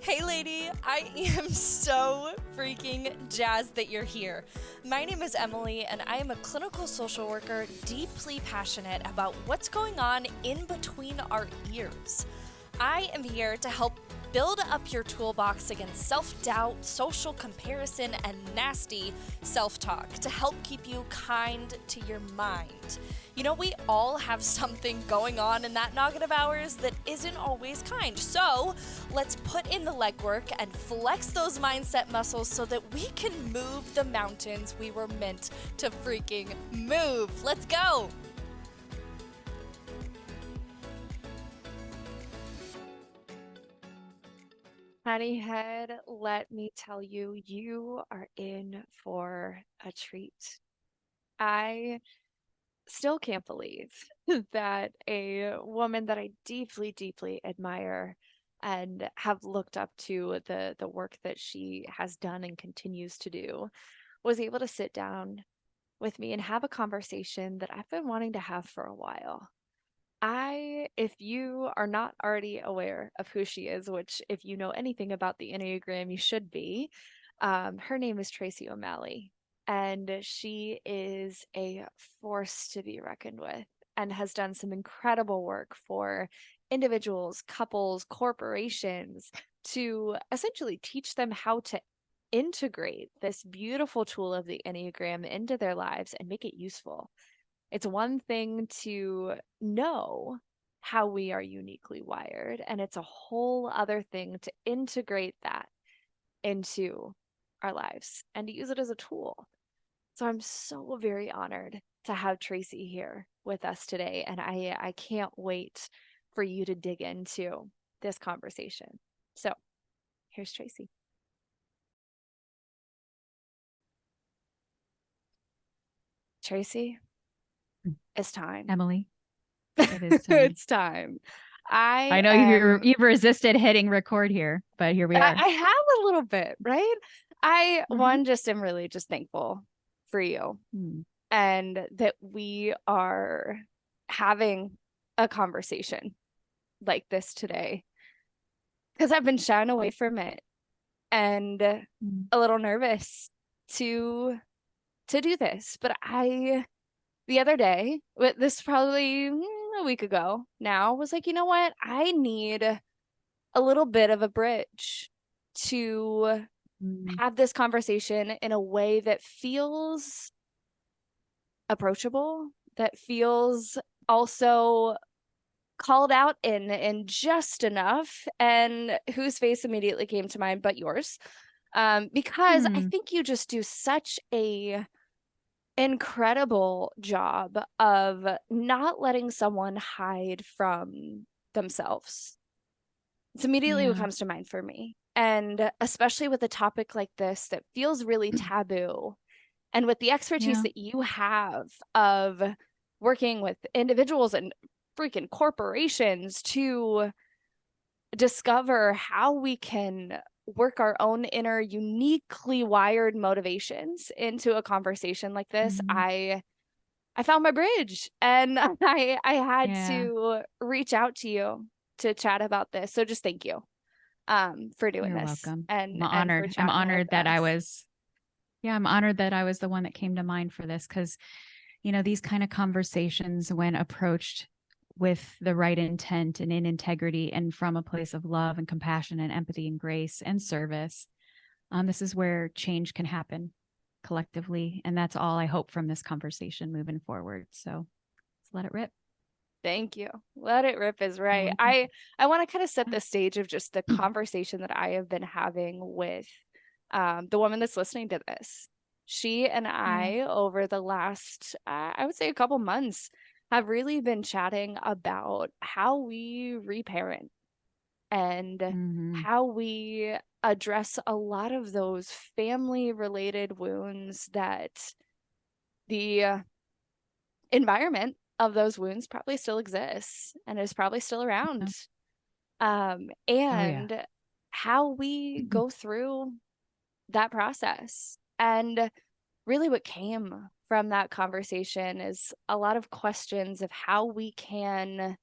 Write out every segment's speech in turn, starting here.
Hey lady, I am so freaking jazzed that you're here. My name is Emily and I am a clinical social worker deeply passionate about what's going on in between our ears. I am here to help build up your toolbox against self-doubt, social comparison, and nasty self-talk to help keep you kind to your mind. You know, we all have something going on in that noggin of ours that isn't always kind. So let's put in the legwork and flex those mindset muscles so that we can move the mountains we were meant to freaking move. Let's go. Honeyhead, let me tell you, you are in for a treat. I still can't believe that a woman that I deeply, deeply admire and have looked up to the work that she has done and continues to do was able to sit down with me and have a conversation that I've been wanting to have for a while. If you are not already aware of who she is, which if you know anything about the Enneagram, you should be, her name is Tracy O'Malley, and she is a force to be reckoned with and has done some incredible work for individuals, couples, corporations to essentially teach them how to integrate this beautiful tool of the Enneagram into their lives and make it useful. It's one thing to know how we are uniquely wired, and it's a whole other thing to integrate that into our lives and to use it as a tool. So I'm so very honored to have Tracy here with us today, and I can't wait for you to dig into this conversation. So here's Tracy. Tracy, it's time. Emily, it is time. It's time. I know you've resisted hitting record here, but here we are. I have a little bit, right? One, just am really just thankful for you and that we are having a conversation like this today, because I've been shying away from it and a little nervous to do this. But the other day, this probably a week ago now, was like, you know what? I need a little bit of a bridge to have this conversation in a way that feels approachable, that feels also called out in just enough, and whose face immediately came to mind but yours, because I think you just do such a incredible job of not letting someone hide from themselves. It's immediately what comes to mind for me. And especially with a topic like this that feels really taboo, and with the expertise that you have of working with individuals and freaking corporations to discover how we can work our own inner uniquely wired motivations into a conversation like this, I found my bridge, and I had to reach out to you to chat about this. So just thank you for doing You're this. welcome. And I'm honored. I'm honored that I was the one that came to mind for this, because these kind of conversations, when approached with the right intent and in integrity and from a place of love and compassion and empathy and grace and service, this is where change can happen collectively. And that's all I hope from this conversation moving forward. So let's let it rip. Thank you. Let it rip is right. I want to kind of set the stage of just the conversation that I have been having with the woman that's listening to this. She and I, over the last, I would say a couple months, have really been chatting about how we reparent and how we address a lot of those family-related wounds that the environment of those wounds probably still exists and is probably still around. And how we go through that process. And really what came from that conversation is a lot of questions of how we can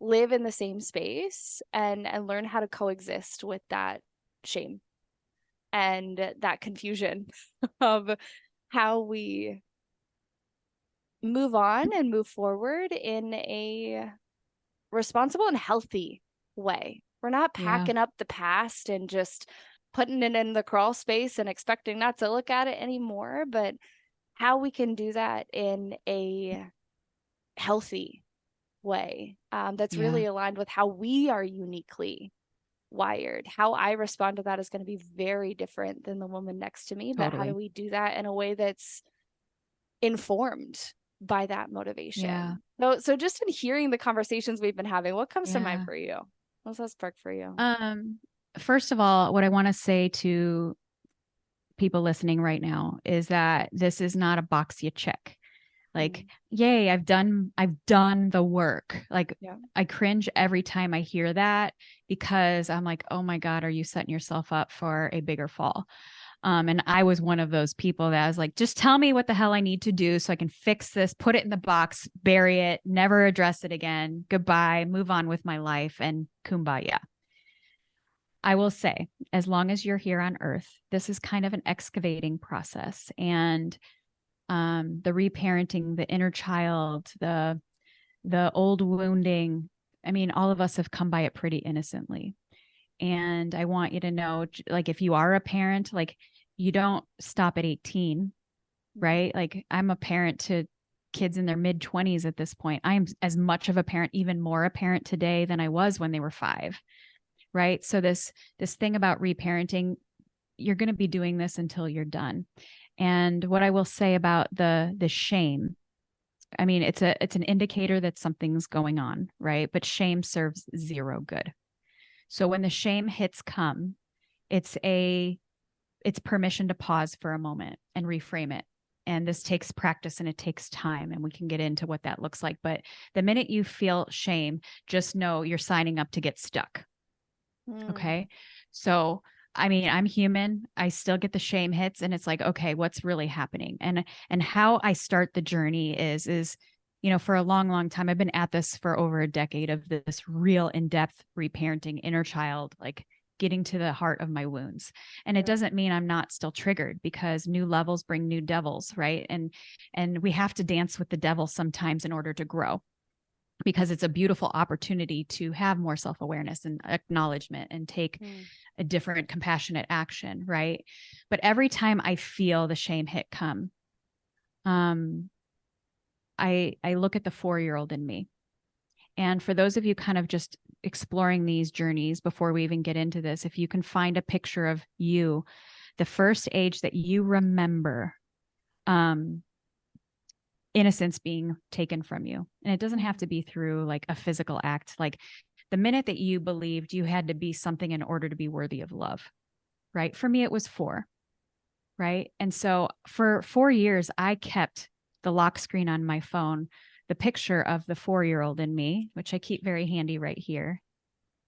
live in the same space and learn how to coexist with that shame and that confusion of how we move on and move forward in a responsible and healthy way. We're not Yeah, packing up the past and just putting it in the crawl space and expecting not to look at it anymore, but how we can do that in a healthy way that's yeah, really aligned with how we are uniquely wired. How I respond to that is going to be very different than the woman next to me, but how do totally. we do that in a way that's informed by that Yeah, motivation? So just in hearing the conversations we've been having, what comes to mind yeah. for you? What's that spark for you? Um, First of all, what I want to say to people listening right now is that this is not a box you check. Like, Mm, yay, I've done the work. Like, yeah. I cringe every time I hear that because I'm like, oh my God, are you setting yourself up for a bigger fall? And I was one of those people that was like, just tell me what the hell I need to do so I can fix this, put it in the box, bury it, never address it again. Goodbye, move on with my life, and kumbaya. I will say, as long as you're here on earth, this is kind of an excavating process. And the reparenting, the inner child, the old wounding. I mean, all of us have come by it pretty innocently. And I want you to know, like, if you are a parent, like, you don't stop at 18, Mm, right? Like, I'm a parent to kids in their mid 20s at this point. I'm as much of a parent, even more a parent today than I was when they were 5, right? So this thing about reparenting, you're going to be doing this until you're done. And what I will say about the shame, I mean, it's an indicator that something's going on, right? But shame serves zero good. So when the shame hits come, it's a it's permission to pause for a moment and reframe it. And this takes practice and it takes time, and we can get into what that looks like. But the minute you feel shame, just know you're signing up to get stuck. mm, Okay. So, I mean, I'm human. I still get the shame hits, and it's like, okay, what's really happening? And how I start the journey is, for a long, long time, I've been at this for over a decade of this real in-depth reparenting inner child, like getting to the heart of my wounds. And it yeah. doesn't mean I'm not still triggered, because new levels bring new devils, right? And we have to dance with the devil sometimes in order to grow, because it's a beautiful opportunity to have more self-awareness and acknowledgement and take Mm, a different compassionate action, right? But every time I feel the shame hit come, um I look at the 4-year-old in me. And for those of you kind of just exploring these journeys before we even get into this, if you can find a picture of you, the first age that you remember, um innocence being taken from you. And it doesn't have mm, to be through like a physical act. Like, the minute that you believed you had to be something in order to be worthy of love, right? For me, it was 4, right? And so for 4 years, I kept the lock screen on my phone, the picture of the 4-year-old in me, which I keep very handy right here.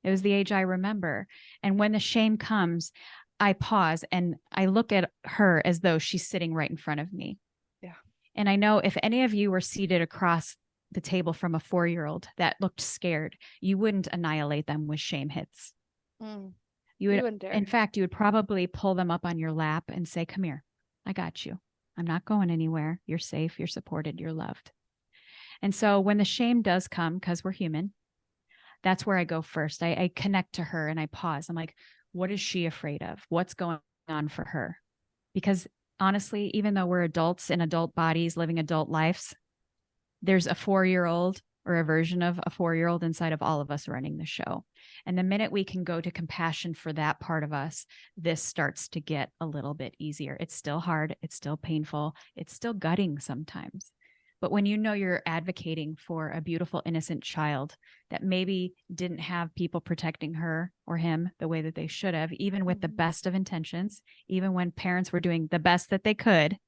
It was the age I remember. And when the shame comes, I pause and I look at her as though she's sitting right in front of me. yeah. And I know if any of you were seated across the table from a 4-year-old that looked scared, you wouldn't annihilate them with shame hits. Mm, You you would, wouldn't in dare. fact, you would probably pull them up on your lap and say, come here, I got you. I'm not going anywhere. You're safe. You're supported. You're loved. And so when the shame does come, because we're human, that's where I go first. I connect to her and I pause. I'm like, what is she afraid of? What's going on for her? Because honestly, even though we're adults in adult bodies living adult lives, there's a 4-year-old or a version of a 4-year-old inside of all of us running the show. And the minute we can go to compassion for that part of us, this starts to get a little bit easier. It's still hard. It's still painful. It's still gutting sometimes. But when you know you're advocating for a beautiful, innocent child that maybe didn't have people protecting her or him the way that they should have, even with the Mhm. best of intentions, even when parents were doing the best that they could,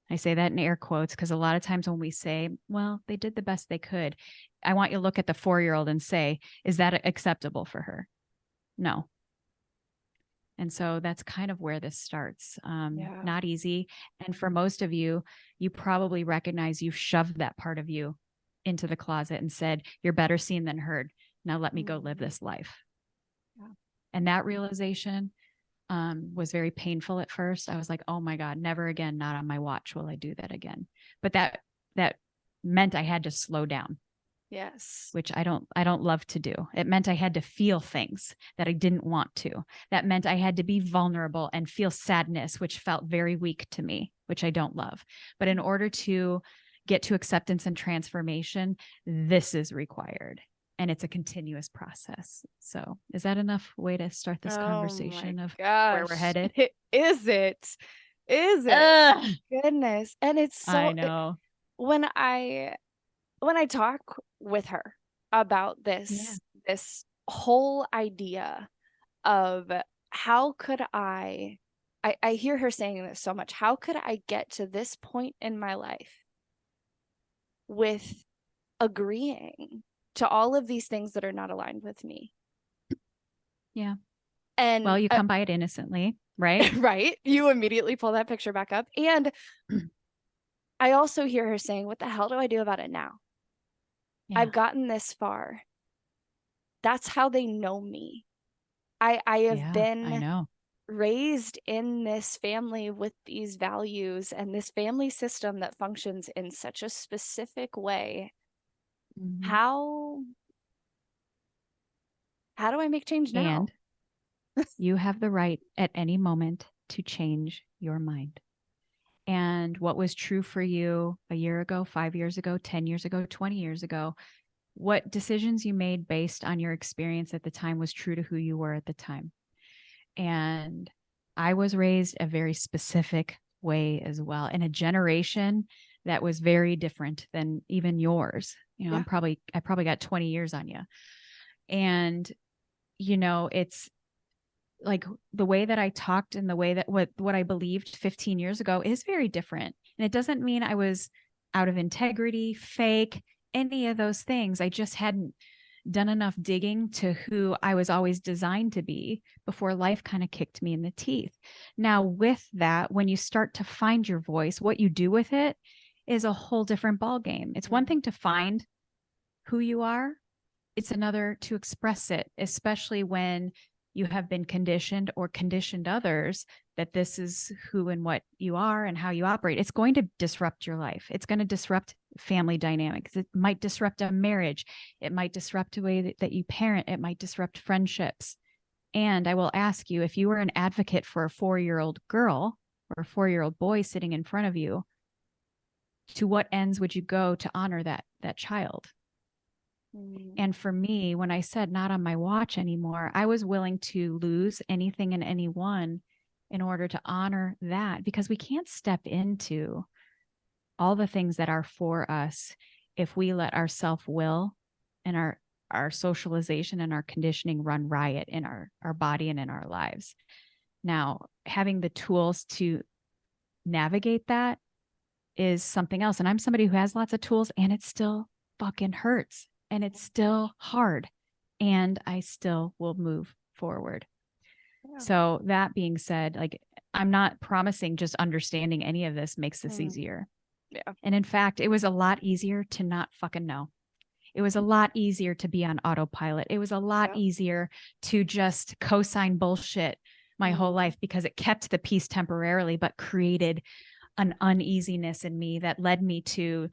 I say that in air quotes because a lot of times when we say, well, they did the best they could, I want you to look at the 4-year-old and say, is that acceptable for her? No. And so that's kind of where this starts. Yeah. Not easy. And for most of you, you probably recognize you've shoved that part of you into the closet and said, you're better seen than heard. Now let me go live Mhm. this life. Yeah. And that realization was very painful at first. I was like, oh my God, never again, not on my watch will I do that again. But that meant I had to slow down, Yes. which I don't love to do. It meant I had to feel things that I didn't want to. That meant I had to be vulnerable and feel sadness, which felt very weak to me, which I don't love. But in order to get to acceptance and transformation, this is required. And it's a continuous process. So is that enough way to start this Oh my conversation of where we're gosh. headed? Is it? Is it? Ugh, Goodness. And it's I so know. when I talk with her about Yeah. this whole idea of how could I hear her saying this so much. How could I get to this point in my life with agreeing to all of these things that are not aligned with me? Yeah. And Well, you come by it innocently, right? right, you immediately pull that picture back up. And I also hear her saying, what the hell do I do about it now? Yeah. I've gotten this far. That's how they know me. I have Yeah, I been know. raised in this family with these values and this family system that functions in such a specific way. Mhm. How do I make change now? And you have the right at any moment to change your mind. And what was true for you a year ago, 5 years ago, 10 years ago, 20 years ago, what decisions you made based on your experience at the time was true to who you were at the time. And I was raised a very specific way as well, in a generation that was very different than even yours. You know, Yeah. I probably got 20 years on you. And, it's like the way that I talked and the way that what I believed 15 years ago is very different. And it doesn't mean I was out of integrity, fake, any of those things. I just hadn't done enough digging to who I was always designed to be before life kind of kicked me in the teeth. Now, with that, when you start to find your voice, what you do with it is a whole different ball game. It's one thing to find who you are. It's another to express it, especially when you have been conditioned or conditioned others that this is who and what you are and how you operate. It's going to disrupt your life. It's going to disrupt family dynamics. It might disrupt a marriage. It might disrupt the way that you parent. It might disrupt friendships. And I will ask you, if you were an advocate for a 4-year-old girl or a 4-year-old boy sitting in front of you, to what ends would you go to honor that child? Mm. And for me, when I said not on my watch anymore, I was willing to lose anything and anyone in order to honor that, because we can't step into all the things that are for us if we let our self-will and our socialization and our conditioning run riot in our body and in our lives. Now, having the tools to navigate that is something else. And I'm somebody who has lots of tools, and it still fucking hurts and it's still hard, and I still will move forward. Yeah. So that being said, like, I'm not promising just understanding any of this makes this easier. Yeah. And in fact, it was a lot easier to not fucking know. It was a lot easier to be on autopilot. It was a lot easier to just co-sign bullshit my whole life, because it kept the peace temporarily, but created an uneasiness in me that led me to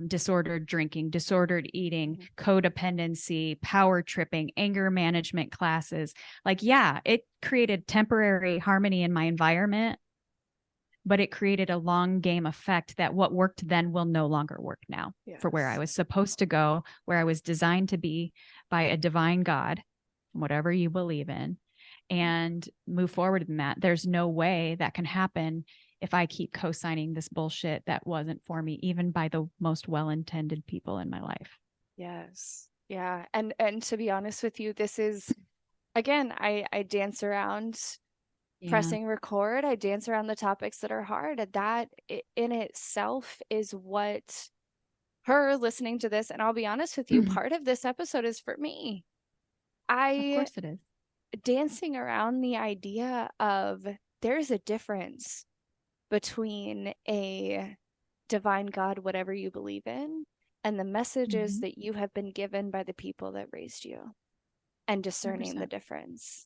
disordered drinking, disordered eating, codependency, power tripping, anger management classes. Like, yeah, it created temporary harmony in my environment, but it created a long game effect that what worked then will no longer work now for where I was supposed to go, where I was designed to be by a divine God, whatever you believe in, and move forward in that. There's no way that can happen if I keep co-signing this bullshit that wasn't for me, even by the most well-intended people in my life. Yes. Yeah. And to be honest with you, this is, again, I dance around pressing record. I dance around the topics that are hard. And that in itself is what her listening to this. And I'll be honest with you, part of this episode is for me. Of course it is. Dancing around the idea of there's a difference between a divine God, whatever you believe in, and the messages that you have been given by the people that raised you, and discerning the 100%. difference.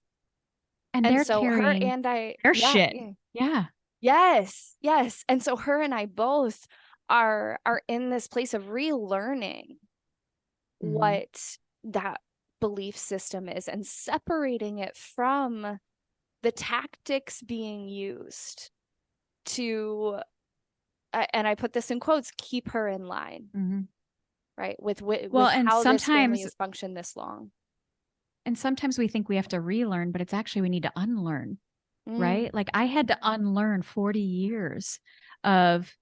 And And they're so her carrying and I, their yeah, shit. yeah. Yeah. Yes, yes. And so her and I both are in this place of relearning Mhm. what that belief system is and separating it from the tactics being used to and I put this in quotes, keep her in line, Mhm. right? Well, With how this family has functioned this long. and sometimes we think we have to relearn, but it's actually we need to unlearn, Mm, right? Like I had to unlearn 40 years of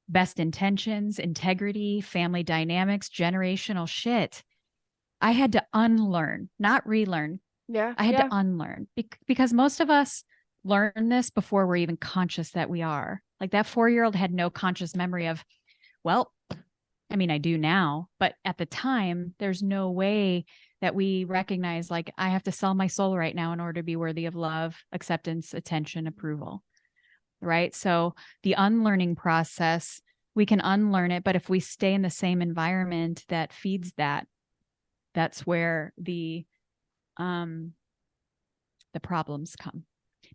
best intentions, integrity, family dynamics, generational shit. I had to unlearn, not relearn. yeah, I had to yeah, unlearn because most of us learn this before we're even conscious that we are. Like that 4-year-old had no conscious memory of, well, I mean, I do now, but at the time, there's no way that we recognize, like, I have to sell my soul right now in order to be worthy of love, acceptance, attention, approval. Right. So the unlearning process, we can unlearn it. But if we stay in the same environment that feeds that, that's where the problems come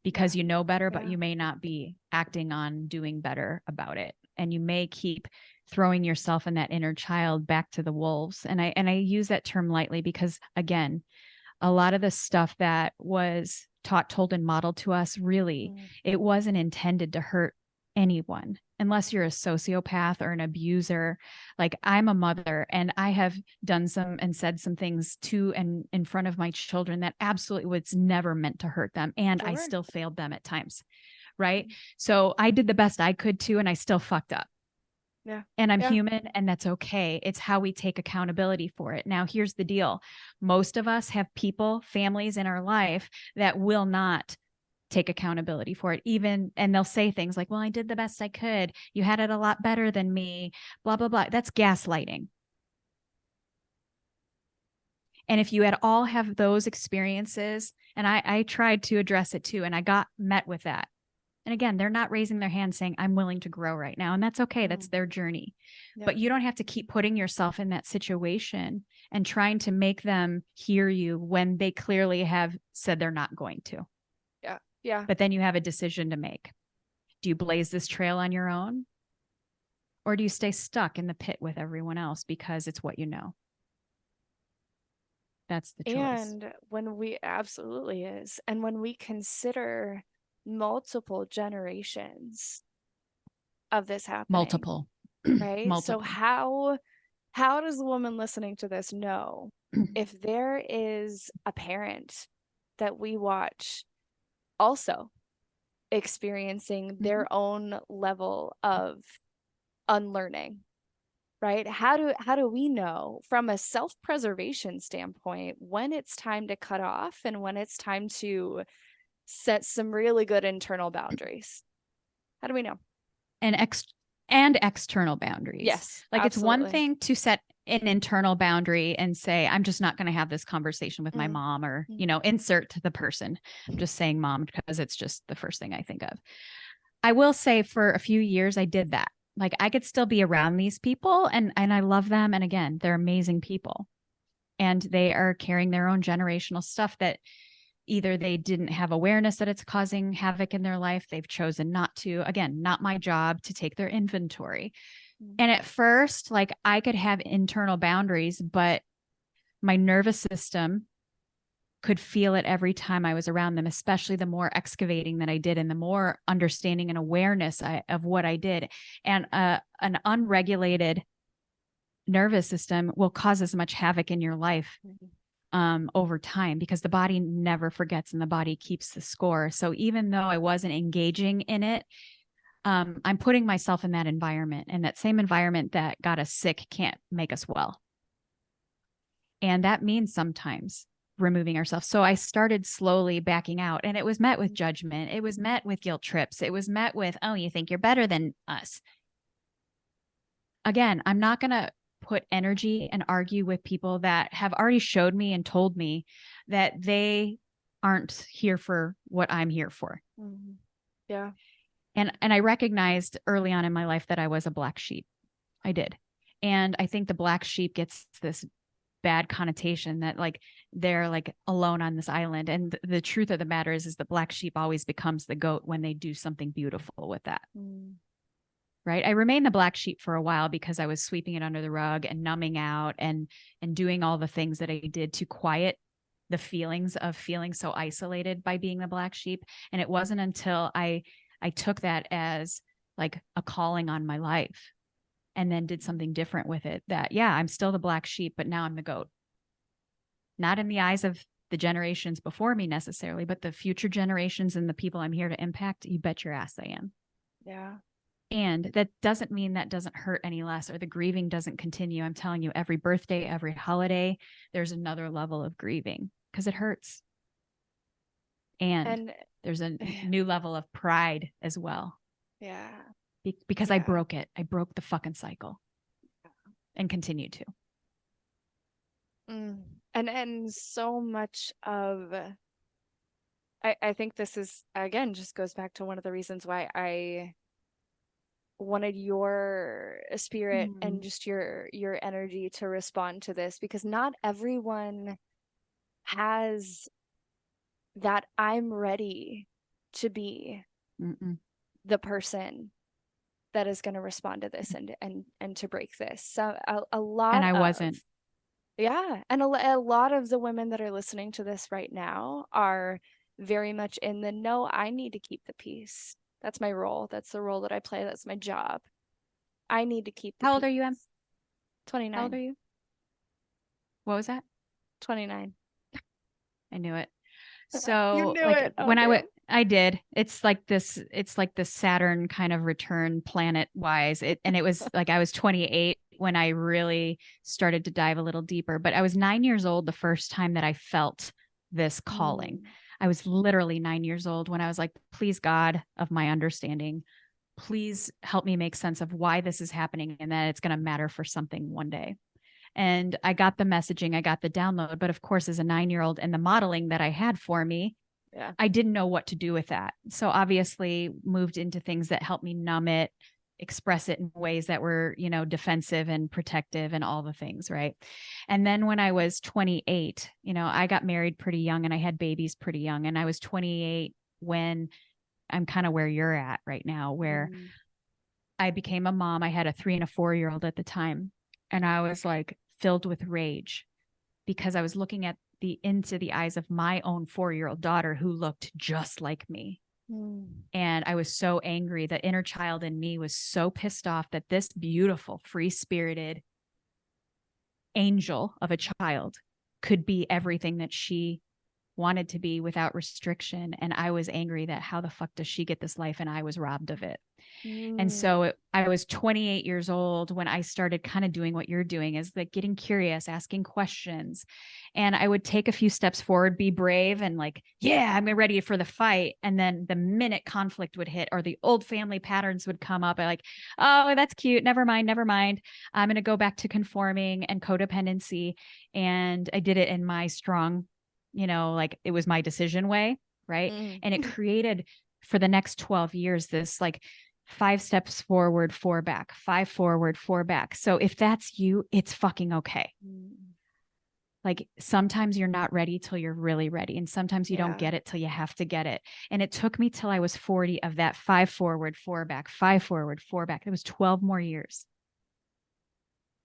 because yeah, you know better, but yeah. you may not be acting on doing better about it. And you may keep throwing yourself and that inner child back to the wolves. And I use that term lightly because again, a lot of the stuff that was taught, told, and modeled to us, really, Mm, it wasn't intended to hurt anyone unless you're a sociopath or an abuser. Like I'm a mother and I have done some and said some things to and in front of my children that absolutely was never meant to hurt them. And I sure. still failed them at times. Right. So I did the best I could too, and I still fucked up. Yeah, And I'm yeah. human, and that's okay. It's how we take accountability for it. Now, here's the deal. Most of us have people, families in our life that will not take accountability for it, even, and they'll say things like, well, I did the best I could. You had it a lot better than me, blah, blah, blah. That's gaslighting. And if you at all have those experiences, and I tried to address it too, and I got met with that. And again, they're not raising their hand saying, I'm willing to grow right now. And that's okay. That's Mm, their journey. yeah, But you don't have to keep putting yourself in that situation and trying to make them hear you when they clearly have said they're not going to. yeah, yeah. But then you have a decision to make. Do you blaze this trail on your own? Or do you stay stuck in the pit with everyone else because it's what you know? That's the choice. And when we absolutely is, and when we consider multiple generations of this happening, Multiple. right? So Multiple. how does the woman listening to this know if there is a parent that we watch also experiencing Mhm. their own level of unlearning, right? How do we know from a self-preservation standpoint when it's time to cut off and when it's time to set some really good internal boundaries? How do we know? and ex and external boundaries. Yes, Like it's one absolutely. thing to set an internal boundary and say, I'm just not going to have this conversation with my Mm, mom or, mm, insert the person. I'm just saying mom because it's just the first thing I think of. I will say for a few years I did that. Like I could still be around these people and I love them. And again, they're amazing people. And they are carrying their own generational stuff that either they didn't have awareness that it's causing havoc in their life, they've chosen not to. Again, not my job to take their inventory. mm, And at first, like I could have internal boundaries, but my nervous system could feel it every time I was around them, especially the more excavating that I did and the more understanding and awareness of what I did. And an unregulated nervous system will cause as much havoc in your life mm. over time because the body never forgets and the body keeps the score. So even though I wasn't engaging in it, I'm putting myself in that environment, and that same environment that got us sick can't make us well. And that means sometimes removing ourselves. So I started slowly backing out, and it was met with judgment. It was met with guilt trips. It was met with, oh, you think you're better than us. Again, I'm not going to put energy and argue with people that have already showed me and told me that they aren't here for what I'm here for. Mm. Yeah. And I recognized early on in my life that I was a black sheep. I did. And I think the black sheep gets this bad connotation that like they're like alone on this island. And the truth of the matter is the black sheep always becomes the goat when they do something beautiful with that. Right. I remained the black sheep for a while because I was sweeping it under the rug and numbing out and doing all the things that I did to quiet the feelings of feeling so isolated by being the black sheep. And it wasn't until I took that as like a calling on my life and then did something different with it that, yeah, I'm still the black sheep, but now I'm the goat. Not in the eyes of the generations before me necessarily, but the future generations and the people I'm here to impact, you bet your ass I am. Yeah. And that doesn't mean that doesn't hurt any less or the grieving doesn't continue. I'm telling you, every birthday, every holiday, there's another level of grieving because it hurts. And there's a new level of pride as well. Yeah. Because I broke it. I broke the fucking cycle and continue to. And so much of, I think this is, again, just goes back to one of the reasons why I wanted your spirit and just your energy to respond to this, because not everyone has that I'm ready to be the person that is going to respond to this and to break this. So a lot and I wasn't. Yeah. And a lot of the women that are listening to this right now are very much in the no, I need to keep the peace. That's my role. That's the role that I play. That's my job. I need to keep the How peace. old are you, Em? 29. How old are you? What was that? 29. I knew it. So you knew like it. when I did, it's like this Saturn kind of return planet wise. And it was like I was 28 when I really started to dive a little deeper, but I was 9 years old the first time that I felt this calling. I was literally 9 years old when I was like, please God of my understanding, please help me make sense of why this is happening and that it's going to matter for something one day. And I got the messaging, I got the download. But of course, as a 9-year-old and the modeling that I had for me, I didn't know what to do with that. So obviously moved into things that helped me numb it, express it in ways that were, defensive and protective and all the things. Right. And then when I was 28, I got married pretty young and I had babies pretty young. And I was 28 when I'm kind of where you're at right now, where I became a mom. I had a 3 and a 4-year-old at the time. And I was like filled with rage because I was looking at into the eyes of my own 4-year-old daughter who looked just like me. And I was so angry. The inner child in me was so pissed off that this beautiful, free-spirited angel of a child could be everything that she wanted to be without restriction. And I was angry that how the fuck does she get this life and I was robbed of it. And so I was 28 years old when I started kind of doing what you're doing, is like getting curious, asking questions. And I would take a few steps forward, be brave and like, yeah, I'm ready for the fight. And then the minute conflict would hit or the old family patterns would come up, I like, oh, that's cute. Never mind. I'm going to go back to conforming and codependency. And I did it in my strong, like it was my decision way. Right. And it created for the next 12 years, this like 5 steps forward, 4 back, 5 forward, 4 back. So if that's you, it's fucking okay. Like sometimes you're not ready till you're really ready. And sometimes you don't get it till you have to get it. And it took me till I was 40 of that 5 forward, 4 back, 5 forward, 4 back. It was 12 more years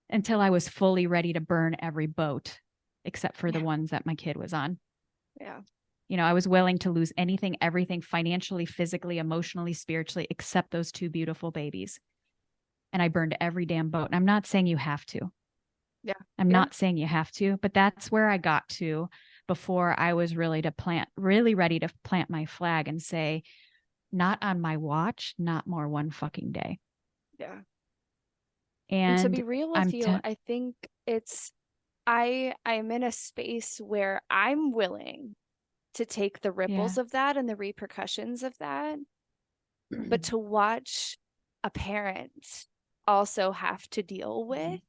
until I was fully ready to burn every boat except for the ones that my kid was on. Yeah. I was willing to lose anything, everything, financially, physically, emotionally, spiritually, except those 2 beautiful babies. And I burned every damn boat. And I'm not saying you have to. Yeah. I'm not saying you have to, but that's where I got to before I was really ready to plant my flag and say, not on my watch, not more one fucking day. Yeah. And to be real with you, I think I'm in a space where I'm willing to take the ripples of that and the repercussions of that. But to watch a parent also have to deal with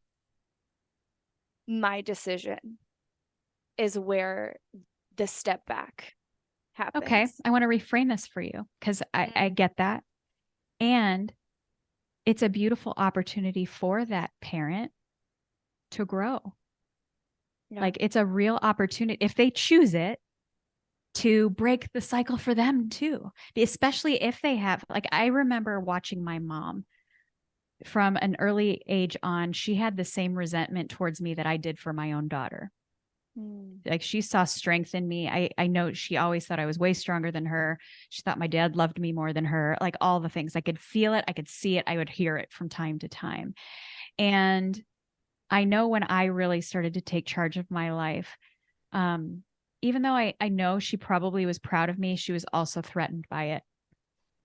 my decision is where the step back happens. Okay. I want to reframe this for you because I get that. And it's a beautiful opportunity for that parent to grow. Yeah. Like it's a real opportunity if they choose it to break the cycle for them too, especially if they have, like, I remember watching my mom from an early age on. She had the same resentment towards me that I did for my own daughter. Mm. Like she saw strength in me. I know she always thought I was way stronger than her. She thought my dad loved me more than her, like all the things. I could feel it. I could see it. I would hear it from time to time. And I know when I really started to take charge of my life, um, even though I know she probably was proud of me, she was also threatened by it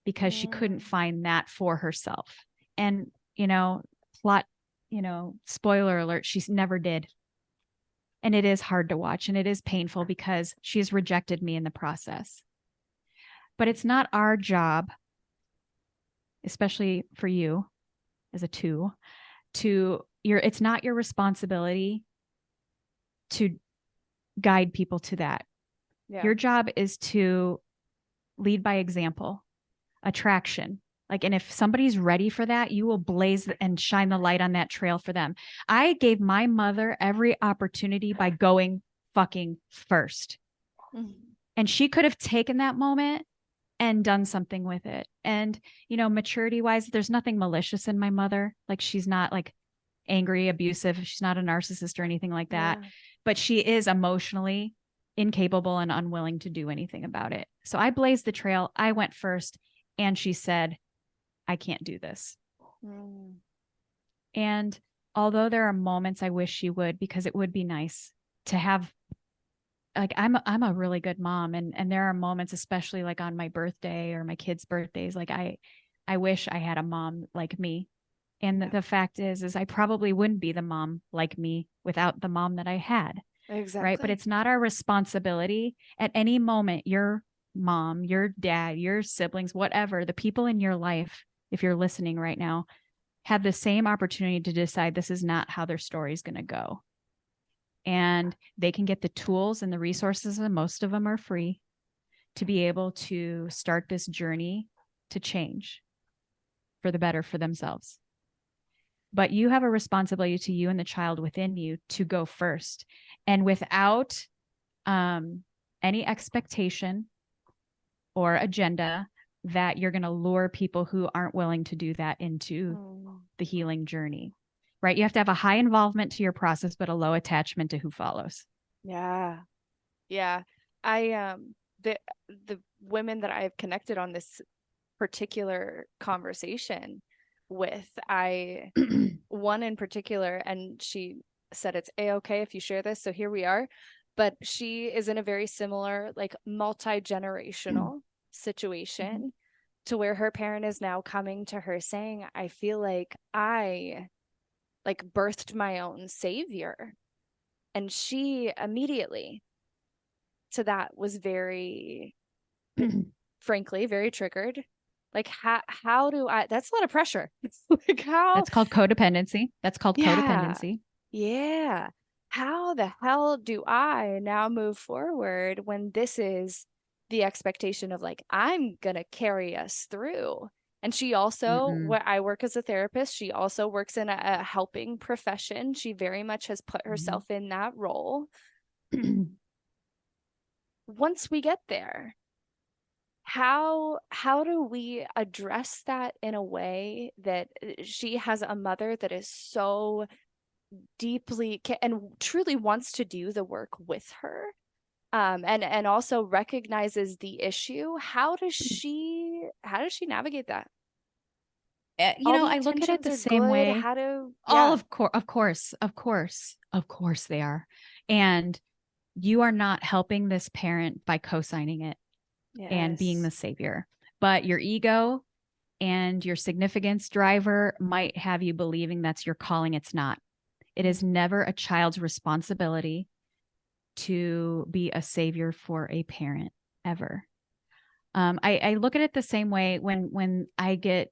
because she couldn't Mm. find that for herself. And, you know, plot, spoiler alert, she never did. And it is hard to watch and it is painful because she's rejected me in the process. But it's not our job, especially for you as a two, it's not your responsibility to guide people to that. Yeah. Your job is to lead by example, attraction. Like, and if somebody's ready for that, you will blaze and shine the light on that trail for them. I gave my mother every opportunity by going fucking first. Mm. And she could have taken that moment and done something with it. And, maturity wise, there's nothing malicious in my mother. Like, she's not like angry, abusive. She's not a narcissist or anything like that. Yeah. But she is emotionally incapable and unwilling to do anything about it. So I blazed the trail. I went first. And she said, I can't do this. Mm. And although there are moments I wish she would, because it would be nice to have, like, I'm a really good mom. And there are moments, especially like on my birthday or my kids' birthdays, like I wish I had a mom like me. And Yeah. the fact is I probably wouldn't be the mom like me without the mom that I had. Right. But Exactly. it's not our responsibility at any moment. Your mom, your dad, your siblings, whatever, the people in your life, if you're listening right now, have the same opportunity to decide this is not how their story is going to go. And they can get the tools and the resources, and most of them are free, to be able to start this journey to change for the better for themselves. But you have a responsibility to you and the child within you to go first. And without any expectation or agenda that you're going to lure people who aren't willing to do that into the healing journey, right? You have to have a high involvement to your process, but a low attachment to who follows. Yeah. Yeah. I the the women that I've connected on this particular conversation with, one in particular, and she said it's a-okay if you share this, so here we are. But she is in a very similar, like, multi-generational situation to where her parent is now coming to her saying, I feel like I, like, birthed my own savior. And she immediately to that was very, frankly, very triggered. Like, how do I, that's a lot of pressure. Like, how, That's called codependency. That's called yeah, codependency. yeah. How the hell do I now move forward when this is the expectation of, like, I'm gonna carry us through? And she also, Mm-mm. what I work as a therapist, she also works in a helping profession. She very much has put herself in that role. Once we get there, how do we address that in a way that she has a mother that is so deeply and truly wants to do the work with her, and also recognizes the issue? How does she navigate that? All the I look at it intentions the are same good. way. How do All Yeah. of course they are. And you are not helping this parent by co-signing it and being the Yes. savior. But your ego and your significance driver might have you believing that's your calling. It's not. It is never a child's responsibility to be a savior for a parent, ever. I look at it the same way when I get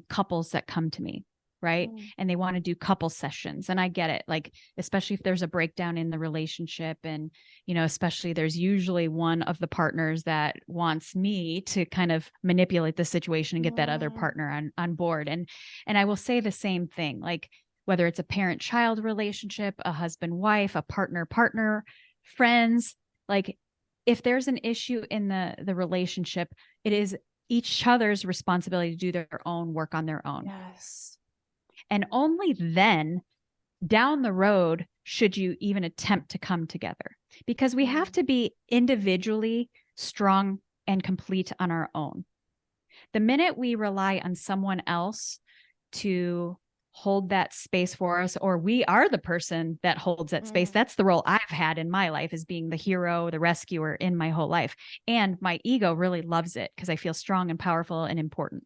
couples that come to me, right? Mm. And they want to do couple sessions. And I get it. Like, especially if there's a breakdown in the relationship, and, especially there's usually one of the partners that wants me to kind of manipulate the situation and get that other Mm. partner on board. And I will say the same thing. Like, whether it's a parent-child relationship, a husband-wife, a partner-partner, friends. Like if there's an issue in the relationship, it is each other's responsibility to do their own work on their own. Yes. And only then down the road should you even attempt to come together, because we have to be individually strong and complete on our own. The minute we rely on someone else to hold that space for us, or we are the person that holds that space, that's the role I've had in my life, as being the hero, the rescuer in my whole life. And my ego really loves it because I feel strong and powerful and important.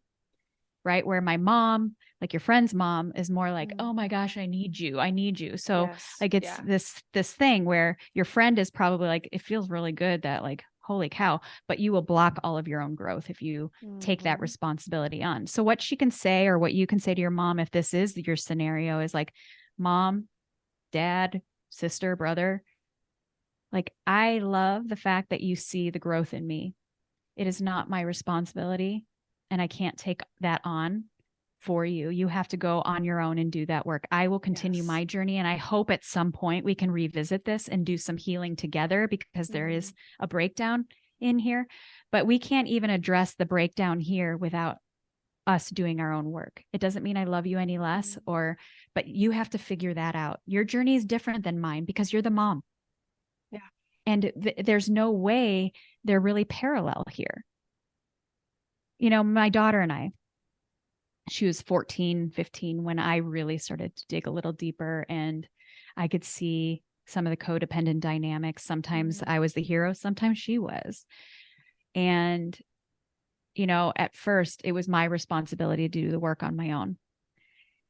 Right? Where my mom, like your friend's mom, is more like, oh my gosh, I need you. I need you. So Yes. like it's this thing where your friend is probably like, it feels really good that like, holy cow, but you will block all of your own growth if you take that responsibility on. So what she can say, or what you can say to your mom, if this is your scenario, is like, mom, dad, sister, brother, like, I love the fact that you see the growth in me. It is not my responsibility, and I can't take that on for you. You have to go on your own and do that work. I will continue my journey. And I hope at some point we can revisit this and do some healing together, because there is a breakdown in here, but we can't even address the breakdown here without us doing our own work. It doesn't mean I love you any less, but you have to figure that out. Your journey is different than mine because you're the mom. Yeah. And there's no way they're really parallel here. You know, my daughter and I, she was 14, 15 when I really started to dig a little deeper, and I could see some of the codependent dynamics. Sometimes I was the hero, sometimes she was. And, you know, at first it was my responsibility to do the work on my own.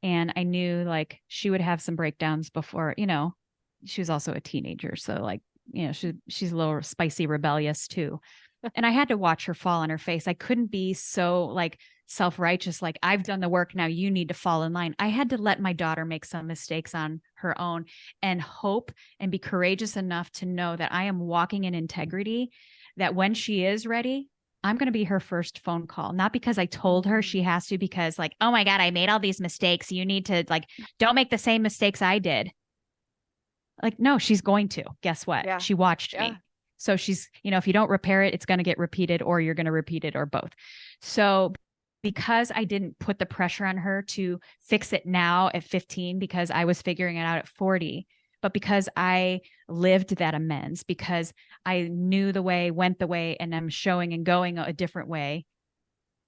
And I knew like she would have some breakdowns before, you know, she was also a teenager. So like, you know, she's a little spicy, rebellious too. And I had to watch her fall on her face. I couldn't be so like self-righteous, like I've done the work, now you need to fall in line. I had to let my daughter make some mistakes on her own and hope and be courageous enough to know that I am walking in integrity, that when she is ready, I'm going to be her first phone call. Not because I told her she has to, because like, oh my God, I made all these mistakes. You need to like, don't make the same mistakes I did. Like, no, she's going to. Guess what? Yeah. She watched me. So she's, you know, if you don't repair it, it's going to get repeated, or you're going to repeat it, or both. So because I didn't put the pressure on her to fix it now at 15, because I was figuring it out at 40, but because I lived that amends, because I knew the way, went the way, and I'm showing and going a different way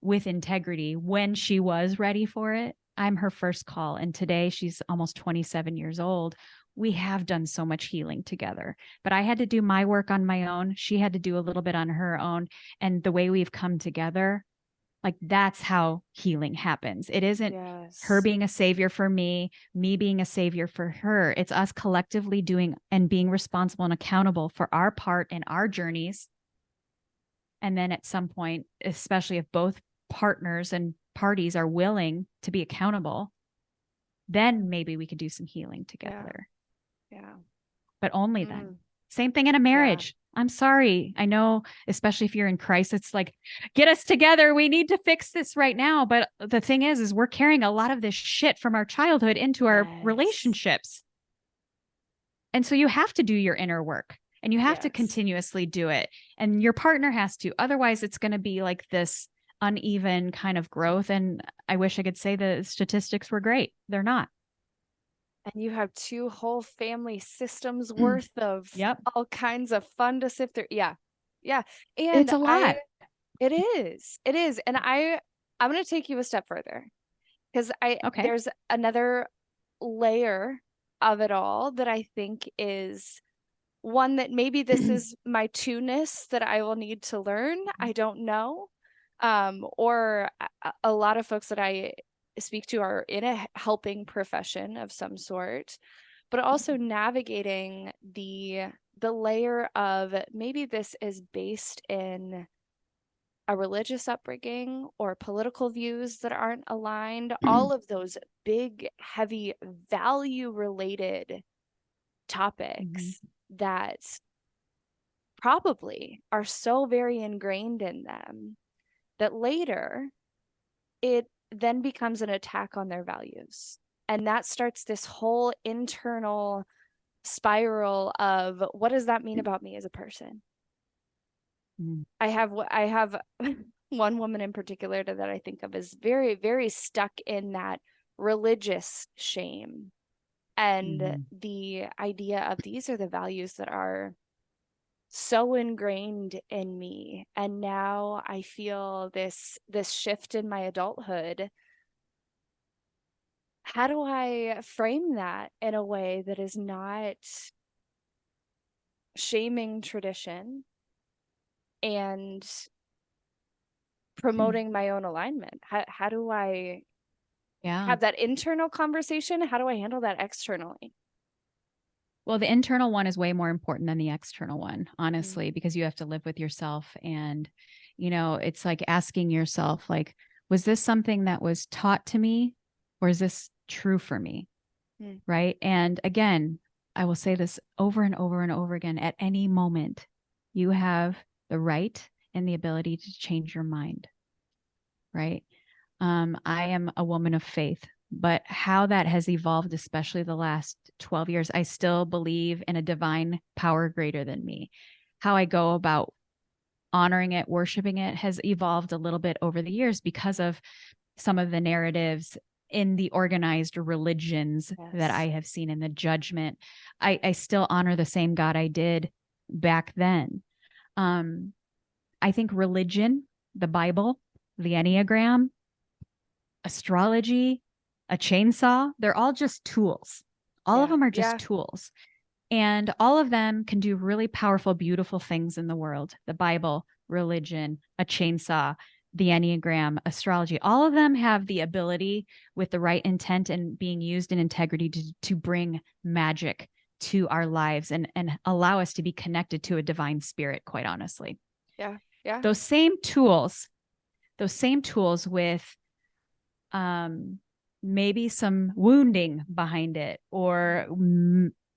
with integrity, when she was ready for it, I'm her first call. And today she's almost 27 years old. We have done so much healing together, but I had to do my work on my own. She had to do a little bit on her own. And the way we've come together, like that's how healing happens. It isn't her being a savior for me being a savior for her. It's us collectively doing and being responsible and accountable for our part in our journeys. And then at some point, especially if both partners and parties are willing to be accountable, then maybe we could do some healing together. Yeah. But only then. Same thing in a marriage. I'm sorry. I know, especially if you're in crisis, it's like, get us together. We need to fix this right now. But the thing is we're carrying a lot of this shit from our childhood into our relationships. And so you have to do your inner work, and you have to continuously do it. And your partner has to. Otherwise, it's going to be like this uneven kind of growth. And I wish I could say the statistics were great. They're not. And you have two whole family systems worth of all kinds of fun to sift through. Yeah. Yeah. And it's a lot. It is. It is. And I'm going to take you a step further, because there's another layer of it all that I think is one that maybe this is my two-ness that I will need to learn. I don't know. Or a lot of folks that I speak to are in a helping profession of some sort, but also navigating the layer of maybe this is based in a religious upbringing or political views that aren't aligned, all of those big, heavy, value-related topics that probably are so very ingrained in them that later it then becomes an attack on their values. And that starts this whole internal spiral of what does that mean about me as a person? Mm. I have one woman in particular that I think of as very, very stuck in that religious shame and Mhm. the idea of these are the values that are so ingrained in me. And now I feel this shift in my adulthood. How do I frame that in a way that is not shaming tradition and promoting my own alignment? How do I Yeah. have that internal conversation? How do I handle that externally? Well, the internal one is way more important than the external one, Mm, honestly, because you have to live with yourself. And, it's like asking yourself, like, was this something that was taught to me or is this true for me? mm, Right. And again, I will say this over and over and over again. At any moment, you have the right and the ability to change your mind. Right. I am a woman of faith, but how that has evolved, especially the last 12 years, I still believe in a divine power greater than me. How I go about honoring it, worshiping it has evolved a little bit over the years because of some of the narratives in the organized religions that I yes. have seen in the judgment. I still honor the same God I did back then. Um, I think religion, the Bible, the Enneagram, astrology, a chainsaw, they're all just tools. All of Yeah. them are just Yeah. tools. And all of them can do really powerful, beautiful things in the world. The Bible, religion, a chainsaw, the Enneagram, astrology, all of them have the ability with the right intent and being used in integrity to bring magic to our lives and allow us to be connected to a divine spirit, quite honestly. Yeah. Yeah. Those same tools with um, maybe some wounding behind it or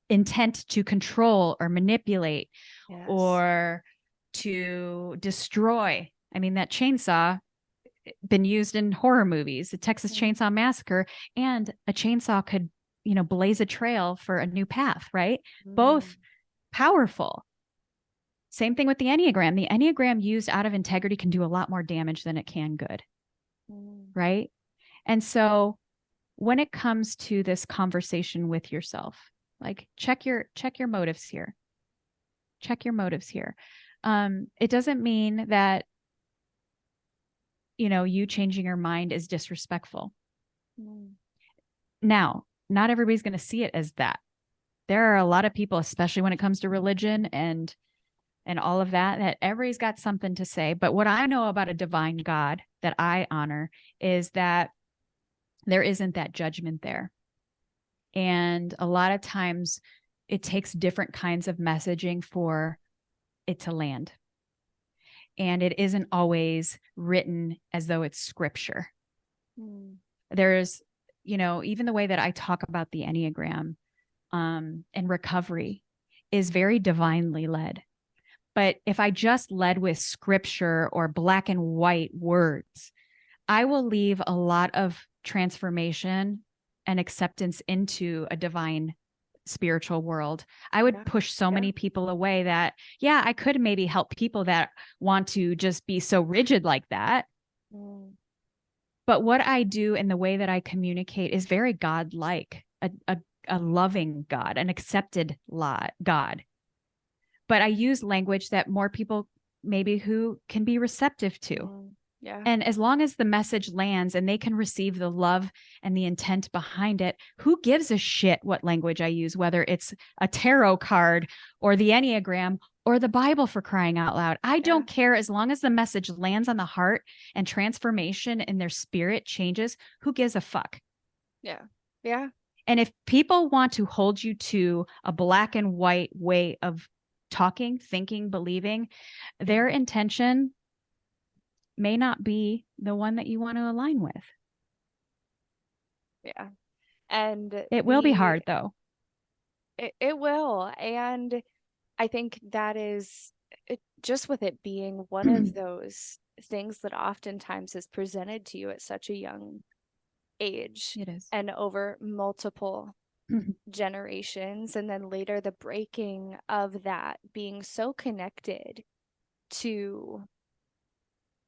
intent to control or manipulate Yes. or to destroy. I mean, that chainsaw been used in horror movies, the Texas Mm, Chainsaw Massacre, and a chainsaw could, blaze a trail for a new path, right? mm, Both powerful. Same thing with the Enneagram. The Enneagram used out of integrity can do a lot more damage than it can good, mm, right? And so when it comes to this conversation with yourself, like check your motives here. Check your motives here. It doesn't mean that you changing your mind is disrespectful. mm. Now, not everybody's going to see it as that. There are a lot of people, especially when it comes to religion and all of that, that everybody's got something to say. But what I know about a divine God that I honor is that there isn't that judgment there. And a lot of times it takes different kinds of messaging for it to land. And it isn't always written as though it's scripture. Mm, There's, even the way that I talk about the Enneagram and recovery is very divinely led. But if I just led with scripture or black and white words, I will leave a lot of transformation and acceptance into a divine spiritual world. I would yeah. push so Yeah. many people away that, yeah, I could maybe help people that want to just be so rigid like that. Mm, But what I do and the way that I communicate is very God-like, a loving God, an accepted God. But I use language that more people maybe who can be receptive to. mm, yeah. And as long as the message lands and they can receive the love and the intent behind it, who gives a shit what language I use, whether it's a tarot card or the Enneagram or the Bible, for crying out loud? I Yeah. don't care as long as the message lands on the heart and transformation in their spirit changes. Who gives a fuck? Yeah. Yeah. And if people want to hold you to a black and white way of talking, thinking, believing, their intention may not be the one that you want to align with. Yeah. And It will be hard though. it will. And I think that is just with it being one of those things that oftentimes is presented to you at such a young age It is. and over multiple generations. And then later, the breaking of that being so connected to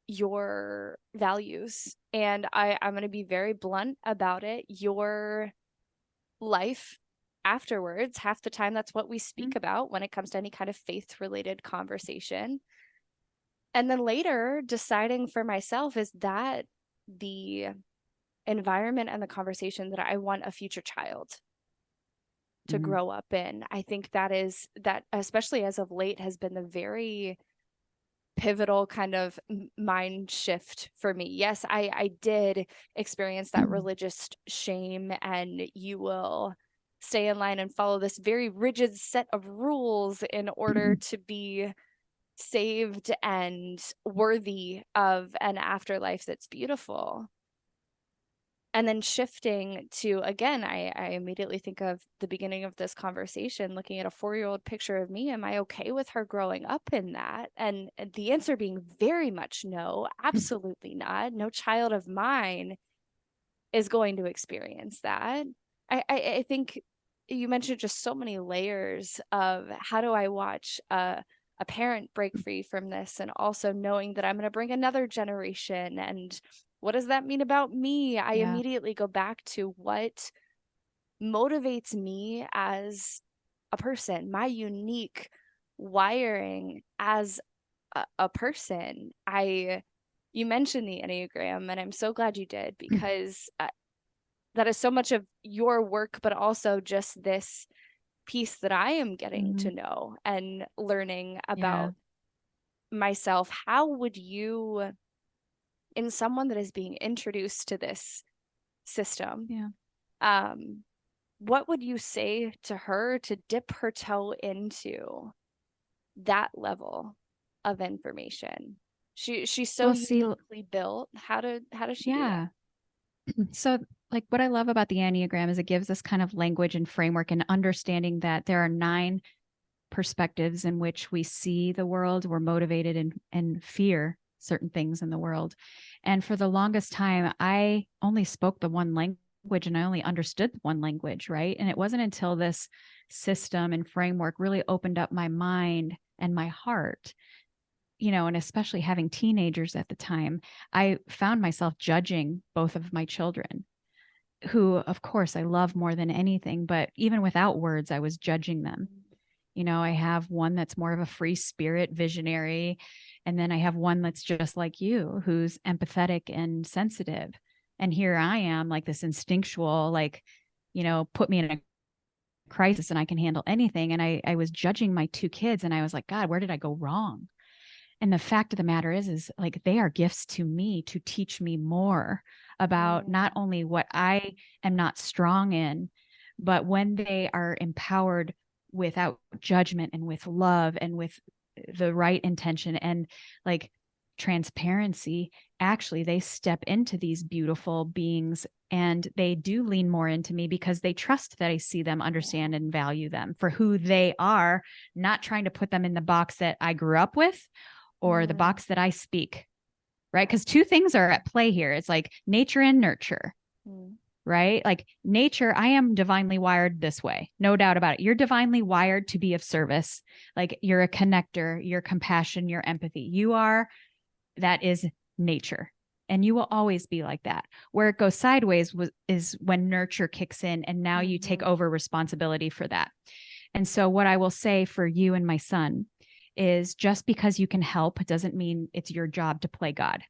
your values. And I'm going to be very blunt about it. Your life afterwards, half the time, that's what we speak about when it comes to any kind of faith related conversation. And then later, deciding for myself, is that the environment and the conversation that I want a future child to grow up in? I think that, especially as of late, has been the very pivotal kind of mind shift for me. Yes, I did experience that religious shame, and you will stay in line and follow this very rigid set of rules in order to be saved and worthy of an afterlife that's beautiful. And then shifting to, again, I immediately think of the beginning of this conversation, looking at a 4-year-old picture of me. Am I okay with her growing up in that? And the answer being very much no, absolutely not. No child of mine is going to experience that. I think you mentioned just so many layers of how do I watch a parent break free from this, and also knowing that I'm going to bring another generation, and what does that mean about me? I Yeah. immediately go back to what motivates me as a person, my unique wiring as a person. You mentioned the Enneagram, and I'm so glad you did, because that is so much of your work, but also just this piece that I am getting to know and learning Yeah. about myself. How would you, in someone that is being introduced to this system, Yeah. what would you say to her to dip her toe into that level of information? She's so Well, see, uniquely built. How does she do that? yeah. So, like, what I love about the Enneagram is it gives us kind of language and framework and understanding that there are 9 perspectives in which we see the world. We're motivated and fear certain things in the world. And for the longest time, I only spoke the one language and I only understood one language, right? And it wasn't until this system and framework really opened up my mind and my heart, and especially having teenagers at the time, I found myself judging both of my children, who, of course, I love more than anything, but even without words, I was judging them. I have one that's more of a free spirit visionary. And then I have one that's just like you, who's empathetic and sensitive. And here I am, like this instinctual, like, put me in a crisis and I can handle anything. And I was judging my 2 kids and I was like, God, where did I go wrong? And the fact of the matter is like they are gifts to me to teach me more about not only what I am not strong in, but when they are empowered without judgment and with love and with the right intention and like transparency, actually they step into these beautiful beings and they do lean more into me because they trust that I see them, understand, and value them for who they are, not trying to put them in the box that I grew up with or the box that I speak, right? Because 2 things are at play here. It's like nature and nurture, right? Like nature, I am divinely wired this way, no doubt about it. You're divinely wired to be of service. Like you're a connector, your compassion, your empathy. That is nature. And you will always be like that. Where it goes sideways is when nurture kicks in and now you take over responsibility for that. And so what I will say for you and my son is just because you can help doesn't mean it's your job to play God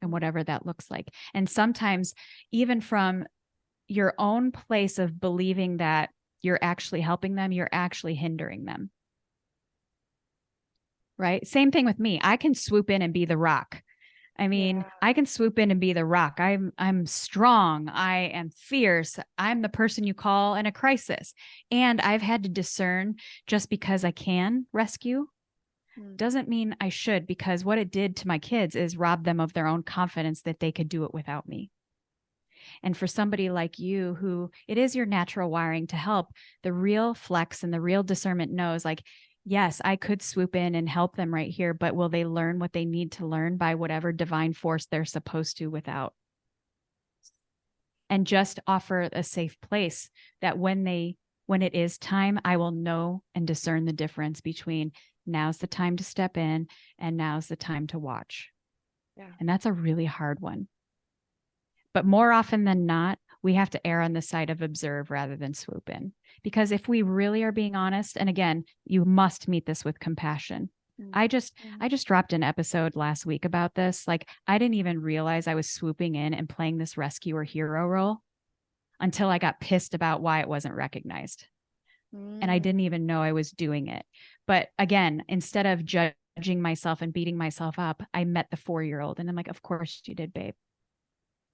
and whatever that looks like. And sometimes even from your own place of believing that you're actually helping them, you're actually hindering them. Right? Same thing with me. I can swoop in and be the rock. I mean, I can swoop in and be the rock. I'm strong. I am fierce. I'm the person you call in a crisis. And I've had to discern just because I can rescue doesn't mean I should, because what it did to my kids is rob them of their own confidence that they could do it without me. And for somebody like you, who it is your natural wiring to help, the real flex and the real discernment knows like, yes, I could swoop in and help them right here, but will they learn what they need to learn by whatever divine force they're supposed to without? and just offer a safe place that when it is time, I will know and discern the difference between now's the time to step in and now's the time to watch. Yeah. And that's a really hard one. But more often than not, we have to err on the side of observe rather than swoop in. Because if we really are being honest, and again, you must meet this with compassion. I just dropped an episode last week about this. Like, I didn't even realize I was swooping in and playing this rescuer hero role until I got pissed about why it wasn't recognized. And I didn't even know I was doing it. But again, instead of judging myself and beating myself up, I met the 4-year-old and I'm like, of course you did, babe.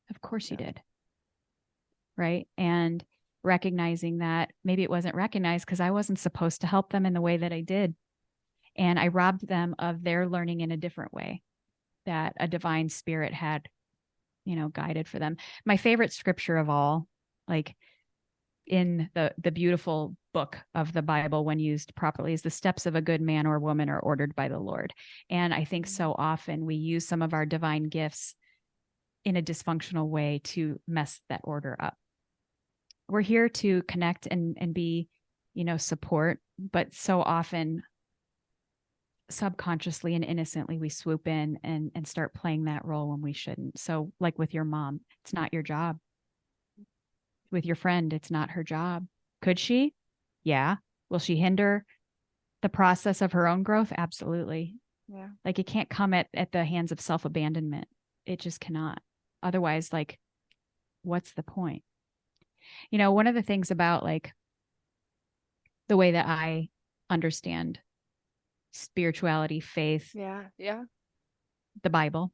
Of course you did. Right. And recognizing that maybe it wasn't recognized because I wasn't supposed to help them in the way that I did. And I robbed them of their learning in a different way that a divine spirit had, guided for them. My favorite scripture of all, like in the beautiful book of the Bible, when used properly, is the steps of a good man or woman are ordered by the Lord. And I think so often we use some of our divine gifts in a dysfunctional way to mess that order up. We're here to connect and be, support, but so often subconsciously and innocently we swoop in and start playing that role when we shouldn't. So like with your mom, it's not your job. With your friend, it's not her job. Could she? Yeah. Will she hinder the process of her own growth? Absolutely. Yeah. Like, it can't come at the hands of self-abandonment. It just cannot. Otherwise, like, what's the point? One of the things about like the way that I understand spirituality, faith, the Bible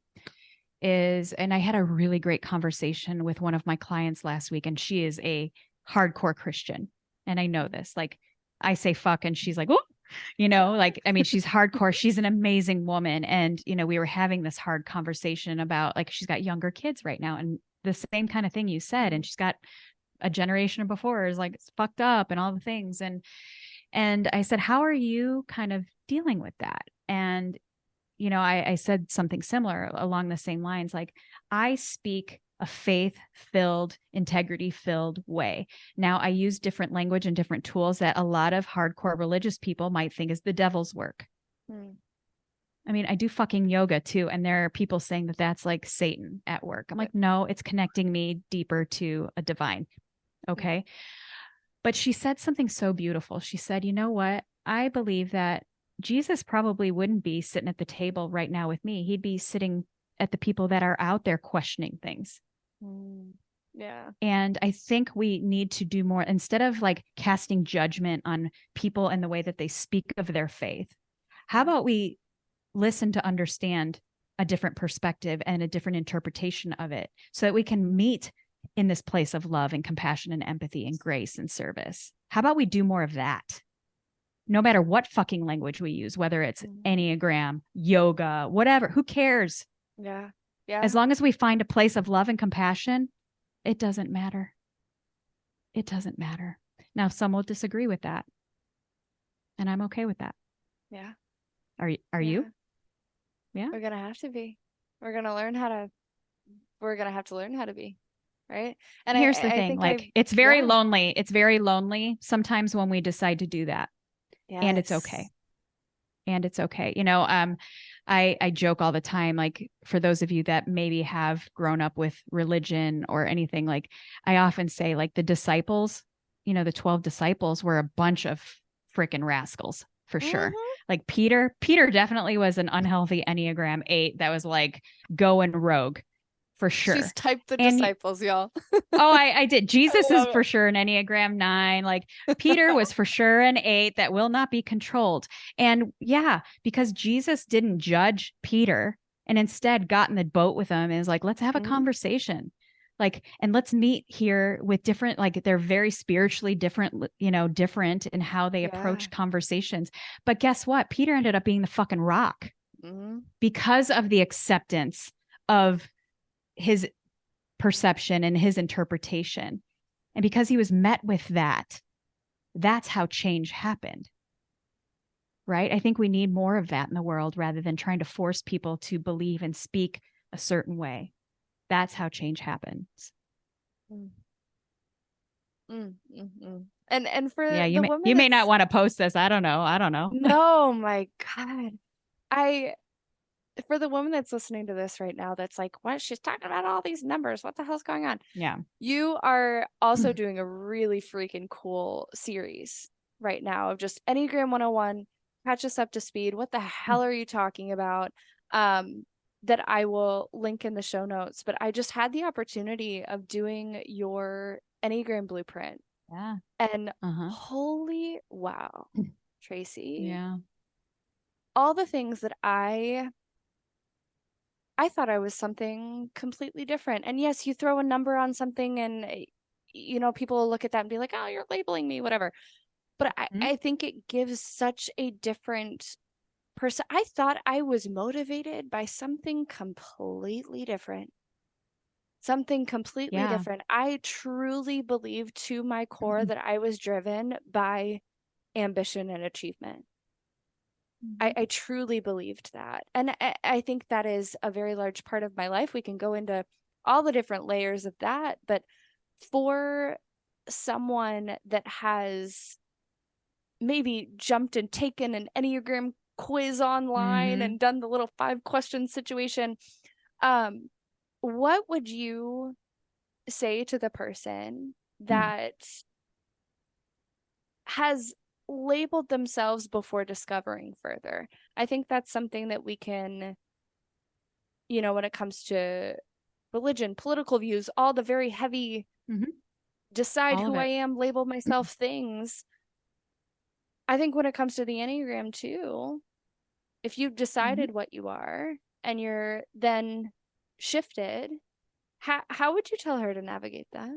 is, and I had a really great conversation with one of my clients last week, and she is a hardcore Christian. And I know this, like, I say fuck and she's like, oh, she's hardcore. She's an amazing woman. And, we were having this hard conversation about, like, she's got younger kids right now and the same kind of thing you said. And she's got a generation before is like, it's fucked up and all the things. And I said, how are you kind of dealing with that? And, I said something similar along the same lines. Like, I speak a faith-filled, integrity-filled way. Now, I use different language and different tools that a lot of hardcore religious people might think is the devil's work. I mean, I do fucking yoga too. And there are people saying that that's like Satan at work. I'm like, no, it's connecting me deeper to a divine. Okay. But she said something so beautiful. She said, you know what? I believe that Jesus probably wouldn't be sitting at the table right now with me. He'd be sitting at the people that are out there questioning things. Yeah. And I think we need to do more instead of like casting judgment on people and the way that they speak of their faith. How about we listen to understand a different perspective and a different interpretation of it so that we can meet in this place of love and compassion and empathy and grace and service? How about we do more of that? No matter what fucking language we use, whether it's Enneagram, yoga, whatever, who cares? Yeah. Yeah. As long as we find a place of love and compassion, it doesn't matter. It doesn't matter. Now, some will disagree with that. And I'm okay with that. Yeah. Are you? Yeah. We're going to have to be. We're going to have to learn how to be. Right. And here's the thing, like, it's very lonely. It's very lonely sometimes when we decide to do that. Yes. And it's okay. And it's okay. I joke all the time, like, for those of you that maybe have grown up with religion or anything, like, I often say, like, the disciples, the 12 disciples were a bunch of freaking rascals for sure. Like Peter definitely was an unhealthy Enneagram 8 that was like going rogue. For sure. She's typed the disciples, y'all. I did. Jesus is for sure an Enneagram 9. Like, Peter was for sure an 8 that will not be controlled. And because Jesus didn't judge Peter and instead got in the boat with him and is like, let's have a conversation. Like, and let's meet here with different, like, they're very spiritually different, different in how they approach conversations. But guess what? Peter ended up being the fucking rock because of the acceptance of his perception and his interpretation. And because he was met with that, that's how change happened. Right? I think we need more of that in the world rather than trying to force people to believe and speak a certain way. That's how change happens. Mm, and for Yeah, the woman you may not that's want to post this. I don't know. I don't know. no, my God. I for the woman that's listening to this right now that's like, what? She's talking about all these numbers. What the hell's going on? Yeah. You are also doing a really freaking cool series right now of just Enneagram 101. Catch us up to speed. What the hell are you talking about? Um, that I will link in the show notes. But I just had the opportunity of doing your Enneagram blueprint. Yeah. And Uh-huh. holy wow, Tracy, Yeah. all the things that I thought I was something completely different. And yes, you throw a number on something and people will look at that and be like, "Oh, you're labeling me, whatever." But Mhm. I think it gives such a different person. I thought I was motivated by something completely different. Something completely Yeah. different. I truly believe to my core that I was driven by ambition and achievement. Mhm. I truly believed that. And I think that is a very large part of my life. We can go into all the different layers of that. But for someone that has maybe jumped and taken an Enneagram quiz online Mhm. and done the little 5 question situation, um, what would you say to the person that has labeled themselves before discovering further? I think that's something that we can, when it comes to religion, political views, all the very heavy Mhm. decide All of who I it. am, label myself things. I think when it comes to the Enneagram too, if you've Mhm. decided what you are and you're then shifted, how would you tell her to navigate that?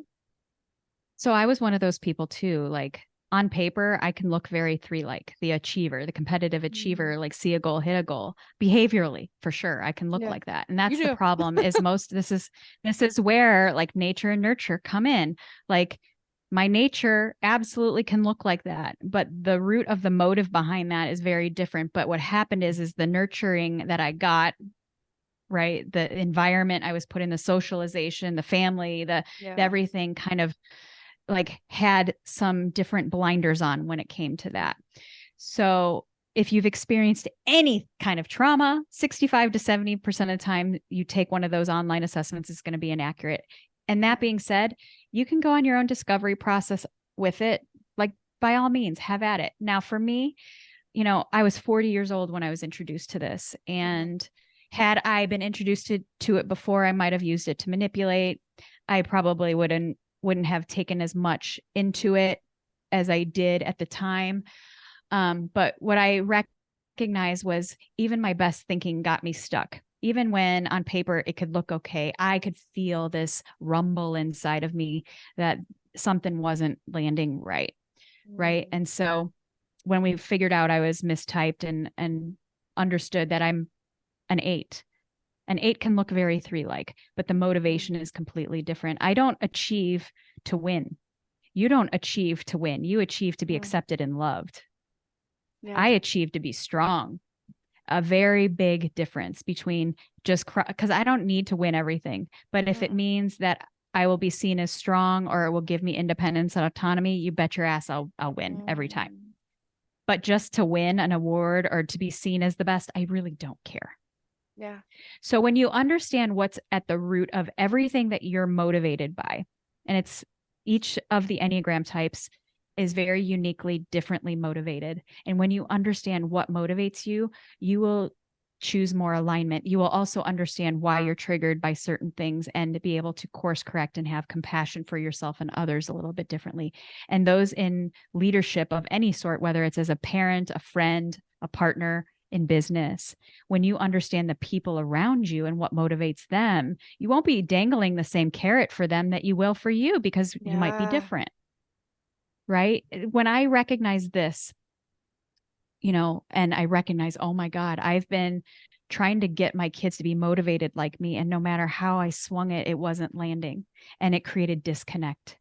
So I was one of those people too. Like on paper, I can look very three like the achiever, the competitive Mm. achiever, like see a goal, hit a goal. Behaviorally, for sure, I can look Yeah, like that. And you that's the do. problem is this is where like nature and nurture come in. Like my nature absolutely can look like that, but the root of the motive behind that is very different. But what happened is the nurturing that I got, right? The environment I was put in, the socialization, the family, the Yeah. everything kind of like had some different blinders on when it came to that. So if you've experienced any kind of trauma, 65 to 70% of the time you take one of those online assessments is going to be inaccurate. And that Yeah. being said, you can go on your own discovery process with it. Like by all means, have at it. Now for me, I was 40 years old when I was introduced to this. Mhm. And had I been introduced to it before, I might have used it to manipulate. I probably wouldn't have taken as much into it as I did at the time. But what I recognized was even my best thinking got me stuck. Even when on paper it could look okay, I could feel this rumble inside of me that something wasn't landing right. Right. Mm. And so when we figured out I was mistyped and understood that I'm an eight, an eight can look very three like, but the Mm. motivation is completely different. I don't achieve to win. You don't achieve to win. You achieve to be Mm. accepted and loved. Yeah. I achieve to be strong. A very big difference between just because I don't need to win everything. But if it Mm. means that I will be seen as strong or it will give me independence and autonomy, you bet your ass I'll win every time. Mm. But just to win an award or to be seen as the best, I really don't care. Yeah. So when you understand what's at the root of everything that you're motivated by, and it's each of the Enneagram types is very uniquely differently motivated. And when you understand what motivates you, you will choose more alignment. You will also understand why you're triggered by certain things and be able to course correct and have compassion for yourself and others a little bit differently. And those in leadership of any sort, whether it's as a parent, a friend, a partner, in business, when you understand the people around you and what motivates them, you won't be dangling the same carrot for them that you will for you because you might be Yeah. different. Right. When I recognize this, and I recognize, oh my God, I've been trying to get my kids to be motivated like me. And no matter how I swung it, it wasn't landing and it created disconnect.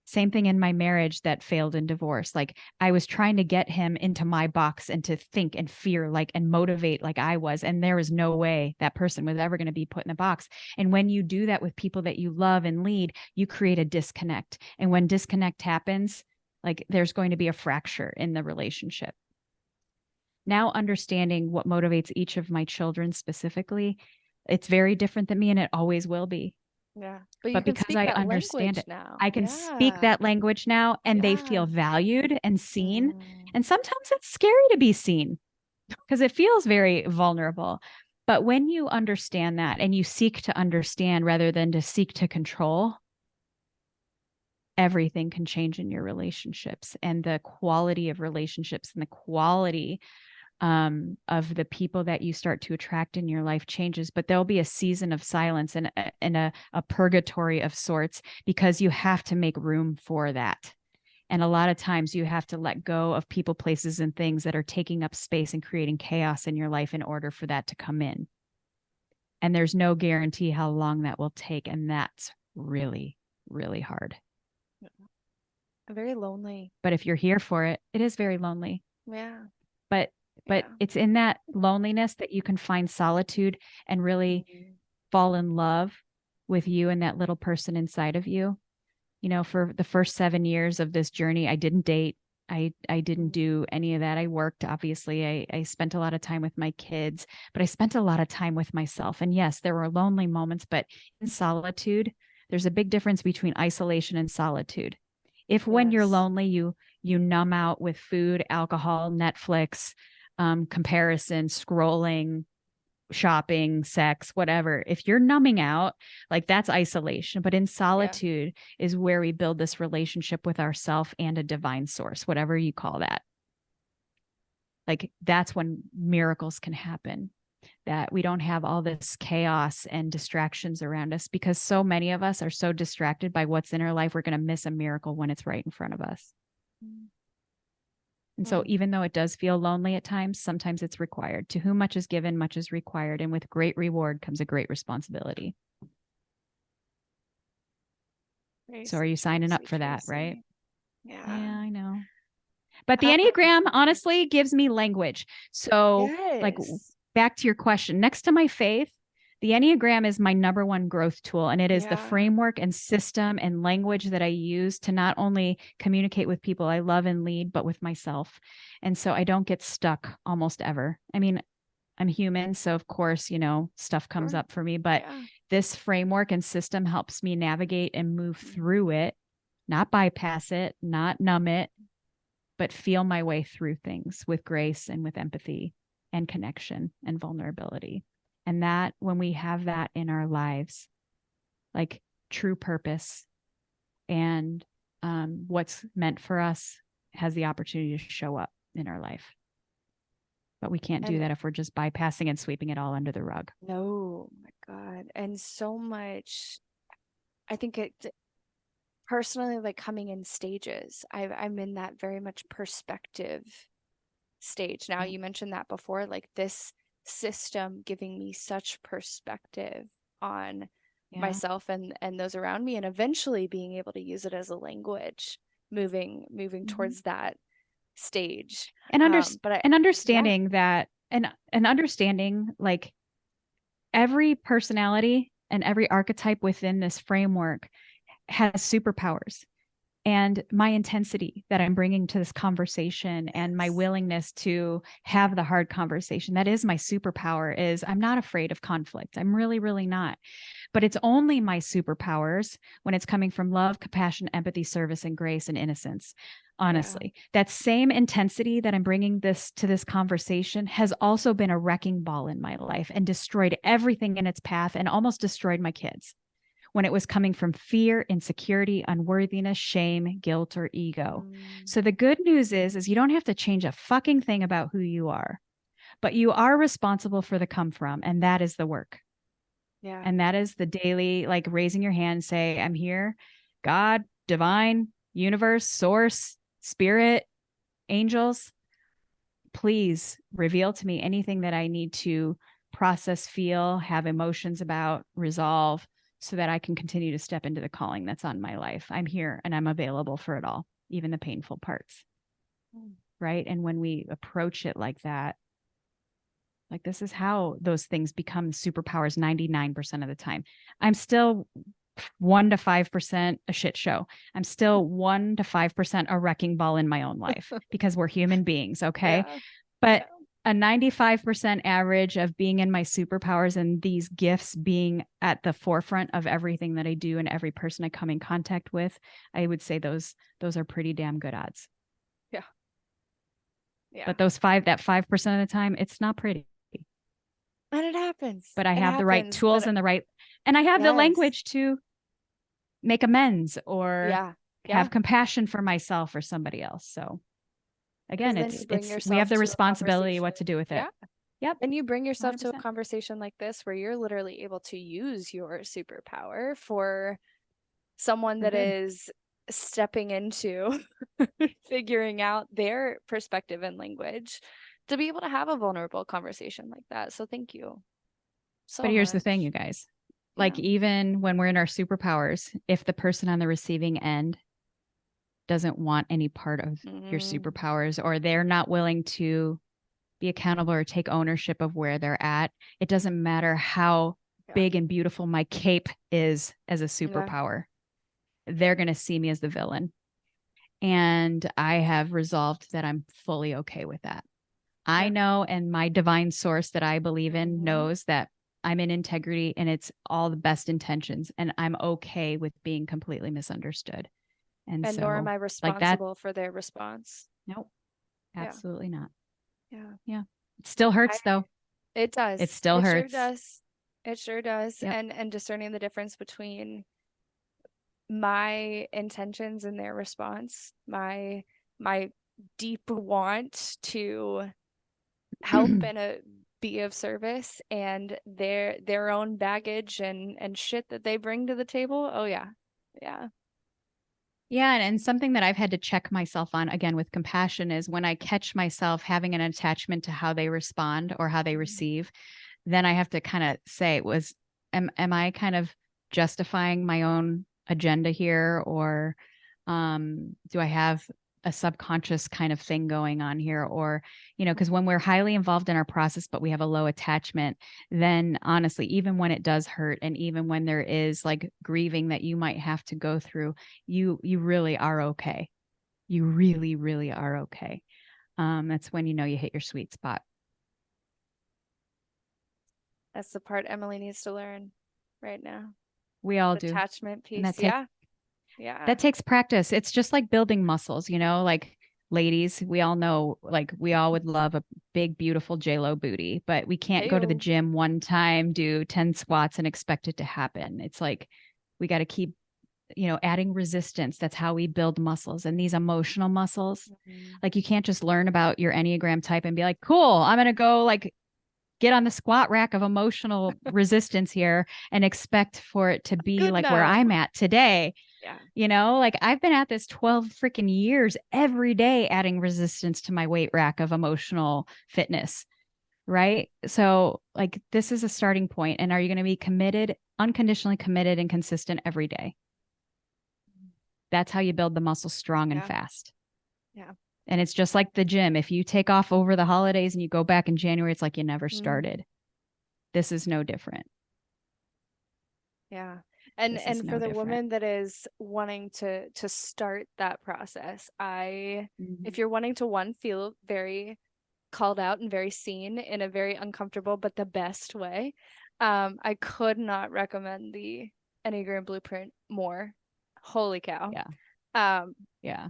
Same thing in my marriage that failed in divorce. Like I was trying to get him into my box and to think and fear like and motivate like I was. And there was no way that person was ever going to be put in the box. And when you do that with people that you love and lead, you create a disconnect. And when disconnect happens, like there's going to be a fracture in the relationship. Now understanding what motivates each of my children specifically, it's very different than me and it always will be. Yeah. But you But can because speak I that understand language it, now. I can speak Yeah. that language now and they Yeah. feel valued and seen. Mm. And sometimes it's scary to be seen because it feels very vulnerable. But when you understand that and you seek to understand rather than to seek to control, everything can change in your relationships and the quality of relationships and the quality of the people that you start to attract in your life changes. But there'll be a season of silence and a purgatory of sorts because you have to make room for that. And a lot of times you have to let go of people, places, and things that are taking up space and creating chaos in your life in order for that to come in. And there's no guarantee how long that will take. And that's really, really hard. Very lonely. But if you're here for it, it is very lonely. Yeah. But Yeah. it's in that loneliness that you can find solitude and really Mm-hmm. fall in love with you and that little person inside of you. You know, for the first 7 years of this journey, I didn't date. I didn't do any of that. I worked, obviously. I spent a lot of time with my kids, but I spent a lot of time with myself. And yes, there were lonely moments, but in solitude, there's a big difference between isolation and solitude. If when you're Yes. lonely, you numb out with food, alcohol, Netflix, comparison, scrolling, shopping, sex, whatever. If you're numbing out, like that's isolation. But in Yeah. solitude is where we build this relationship with ourself and a divine source, whatever you call that. Like that's when miracles can happen. That we don't have all this chaos and distractions around us because so many of us are so distracted by what's in our life, we're going to miss a miracle when it's right in front of us. And so, Mm. even though it does feel lonely at times, sometimes it's required. To whom much is given, much is required. And with great reward comes a great responsibility. So, are Tracy, you signing up Tracy, for that, right? Tracy. Yeah. Yeah, I know. But the Um, Enneagram honestly gives me language. So, like, yes. back to your question, next to my faith, the Enneagram is my number one growth tool. And it is the Yeah. framework and system and language that I use to not only communicate with people I love and lead, but with myself. And so I don't get stuck almost ever. I mean, I'm human. So, of course, stuff comes Sure. up for me, but Yeah. this framework and system helps me navigate and move through it, not bypass it, not numb it, but feel my way through things with grace and with empathy and connection and vulnerability. And that when we have that in our lives, like true purpose and what's meant for us has the opportunity to show up in our life. But we can't do And that if we're just bypassing and sweeping it all under the rug. no, my God. And so much, I think it personally like coming in stages. I'm in that very much perspective stage. Now Yeah. you mentioned that before, like this system giving me such perspective on Yeah. myself and those around me and eventually being able to use it as a language moving Mhm. towards that stage. And But I and yeah, understanding that and understanding like every personality and every archetype within this framework has superpowers. And my intensity that I'm bringing to this conversation and my yes. willingness to have the hard conversation, that is my superpower. Is I'm not afraid of conflict. I'm really, really not. But it's only my superpowers when it's coming from love, compassion, empathy, service, and grace and innocence. Yeah. Honestly, that same intensity that I'm bringing this to this conversation has also been a wrecking ball in my life and destroyed everything in its path and almost destroyed my kids when it was coming from fear, insecurity, unworthiness, shame, guilt, or ego. Mm, So the good news is you don't have to change a fucking thing about who you are, but you are responsible for the come from, and that is the work. yeah. And that is the daily, like raising your hand, say, I'm here, God, divine, universe, source, spirit, angels, please reveal to me anything that I need to process, feel, have emotions about, resolve, so that I can continue to step into the calling that's on my life. I'm here and I'm available for it all, even the painful parts. Right. And when we approach it like that, like this is how those things become superpowers 99% of the time. I'm still 1 to 5% a shit show. I'm still 1 to 5% a wrecking ball in my own life because we're human beings. Okay. Yeah. But a 95% average of being in my superpowers and these gifts being at the forefront of everything that I do and every person I come in contact with, I would say those are pretty damn good odds. Yeah. Yeah. But that 5% of the time, it's not pretty. And it happens. But I It have the right happens, tools but and I have the yes. language to make amends or Yeah. have compassion for myself or somebody else. So again, Then you bring we have yourself the to a responsibility what to conversation. do with it. Yeah. Yep. And you bring yourself to a 100%. conversation like this where you're literally able to use your superpower for someone that good. is stepping into figuring out their perspective and language to be able to have a vulnerable conversation like that. So thank you so But here's the much. thing, you guys. Yeah. Like even when we're in our superpowers, if the person on the receiving end doesn't want any part of your superpowers or they're not willing to be accountable or take ownership of where they're at, it doesn't matter how big and beautiful my cape is as a superpower. They're going to see me as the villain. And I have resolved that I'm fully okay with that. I know, and my divine source that I believe in knows that I'm in integrity and it's all the best intentions. And I'm okay with being completely misunderstood. And so, nor am I responsible for their response. Nope. Absolutely not. Yeah. Yeah. It still hurts though. It does. It still hurts. Sure does. It sure does. Yep. And discerning the difference between my intentions and their response, my deep want to help and be of service, and their own baggage and shit that they bring to the table. Oh yeah. Yeah. Yeah. And something that I've had to check myself on again with compassion is when I catch myself having an attachment to how they respond or how they receive, then I have to kind of say, am I kind of justifying my own agenda here? Or do I have a subconscious kind of thing going on here? Or, because when we're highly involved in our process, but we have a low attachment, then honestly, even when it does hurt and even when there is like grieving that you might have to go through, you really are okay. You really, really are okay. That's when you hit your sweet spot. That's the part Emily needs to learn right now. We all do. Attachment piece. And that Yeah. takes practice. It's just like building muscles, like ladies, we all know, like we all would love a big, beautiful JLo booty, but we can't go to the gym one time, do 10 squats and expect it to happen. It's like, we got to keep, adding resistance. That's how we build muscles, and these emotional muscles. Like you can't just learn about your Enneagram type and be like, cool, I'm going to go like get on the squat rack of emotional resistance here and expect for it to be like where I'm at today. Yeah. Like I've been at this 12 freaking years every day, adding resistance to my weight rack of emotional fitness. Right. So like, this is a starting point. And are you going to be committed, unconditionally committed and consistent every day? That's how you build the muscle strong and fast. Yeah. And it's just like the gym. If you take off over the holidays and you go back in January, it's like you never started. This is no different. Yeah. And for the woman that is wanting to start that process, if you're wanting to feel very called out and very seen in a very uncomfortable but the best way, I could not recommend the Enneagram Blueprint more. Holy cow. Yeah. Yeah.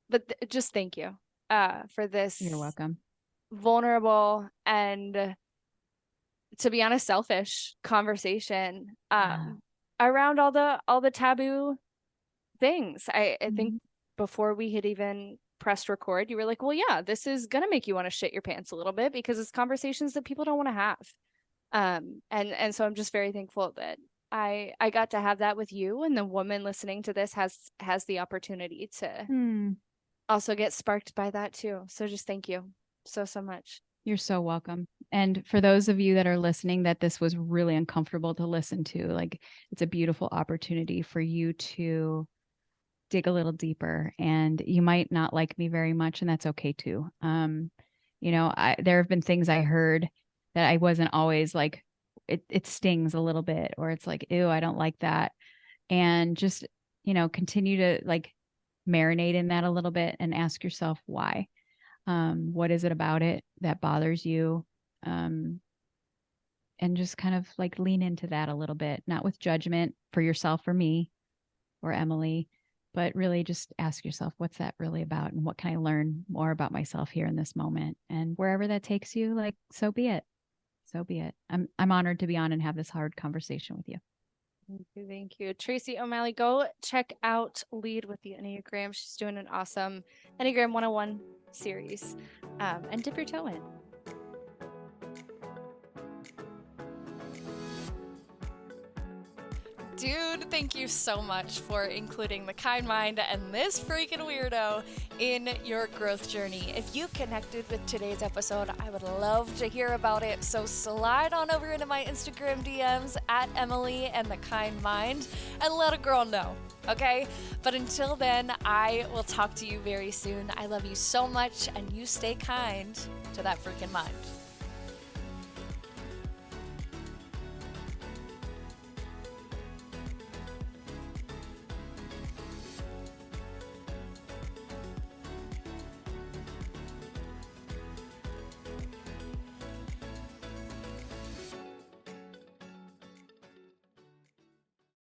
But just thank you for this. You're welcome. Vulnerable and, to be honest, selfish conversation around all the taboo things. I think before we had even pressed record, you were like, well, yeah, this is gonna make you want to shit your pants a little bit because it's conversations that people don't want to have. And so I'm just very thankful that I got to have that with you, and the woman listening to this has the opportunity to also get sparked by that too. So just thank you so much. You're so welcome. And for those of you that are listening, that this was really uncomfortable to listen to, like, it's a beautiful opportunity for you to dig a little deeper, and you might not like me very much, and that's okay too. There have been things I heard that I wasn't always like, it stings a little bit, or it's like, ew, I don't like that. And just, continue to like marinate in that a little bit and ask yourself why. What is it about it that bothers you? Um, and just kind of like lean into that a little bit, not with judgment for yourself or me or Emily, but really just ask yourself, what's that really about? And what can I learn more about myself here in this moment? And wherever that takes you, like, so be it. So be it. I'm honored to be on and have this hard conversation with you. Thank you. Thank you. Tracy O'Malley, go check out Lead with the Enneagram. She's doing an awesome Enneagram 101 series, and dip your toe in. Dude, thank you so much for including the kind mind and this freaking weirdo in your growth journey. If you connected with today's episode, I would love to hear about it. So slide on over into my Instagram DMs at Emily and the Kind Mind and let a girl know, okay? But until then, I will talk to you very soon. I love you so much, and you stay kind to that freaking mind.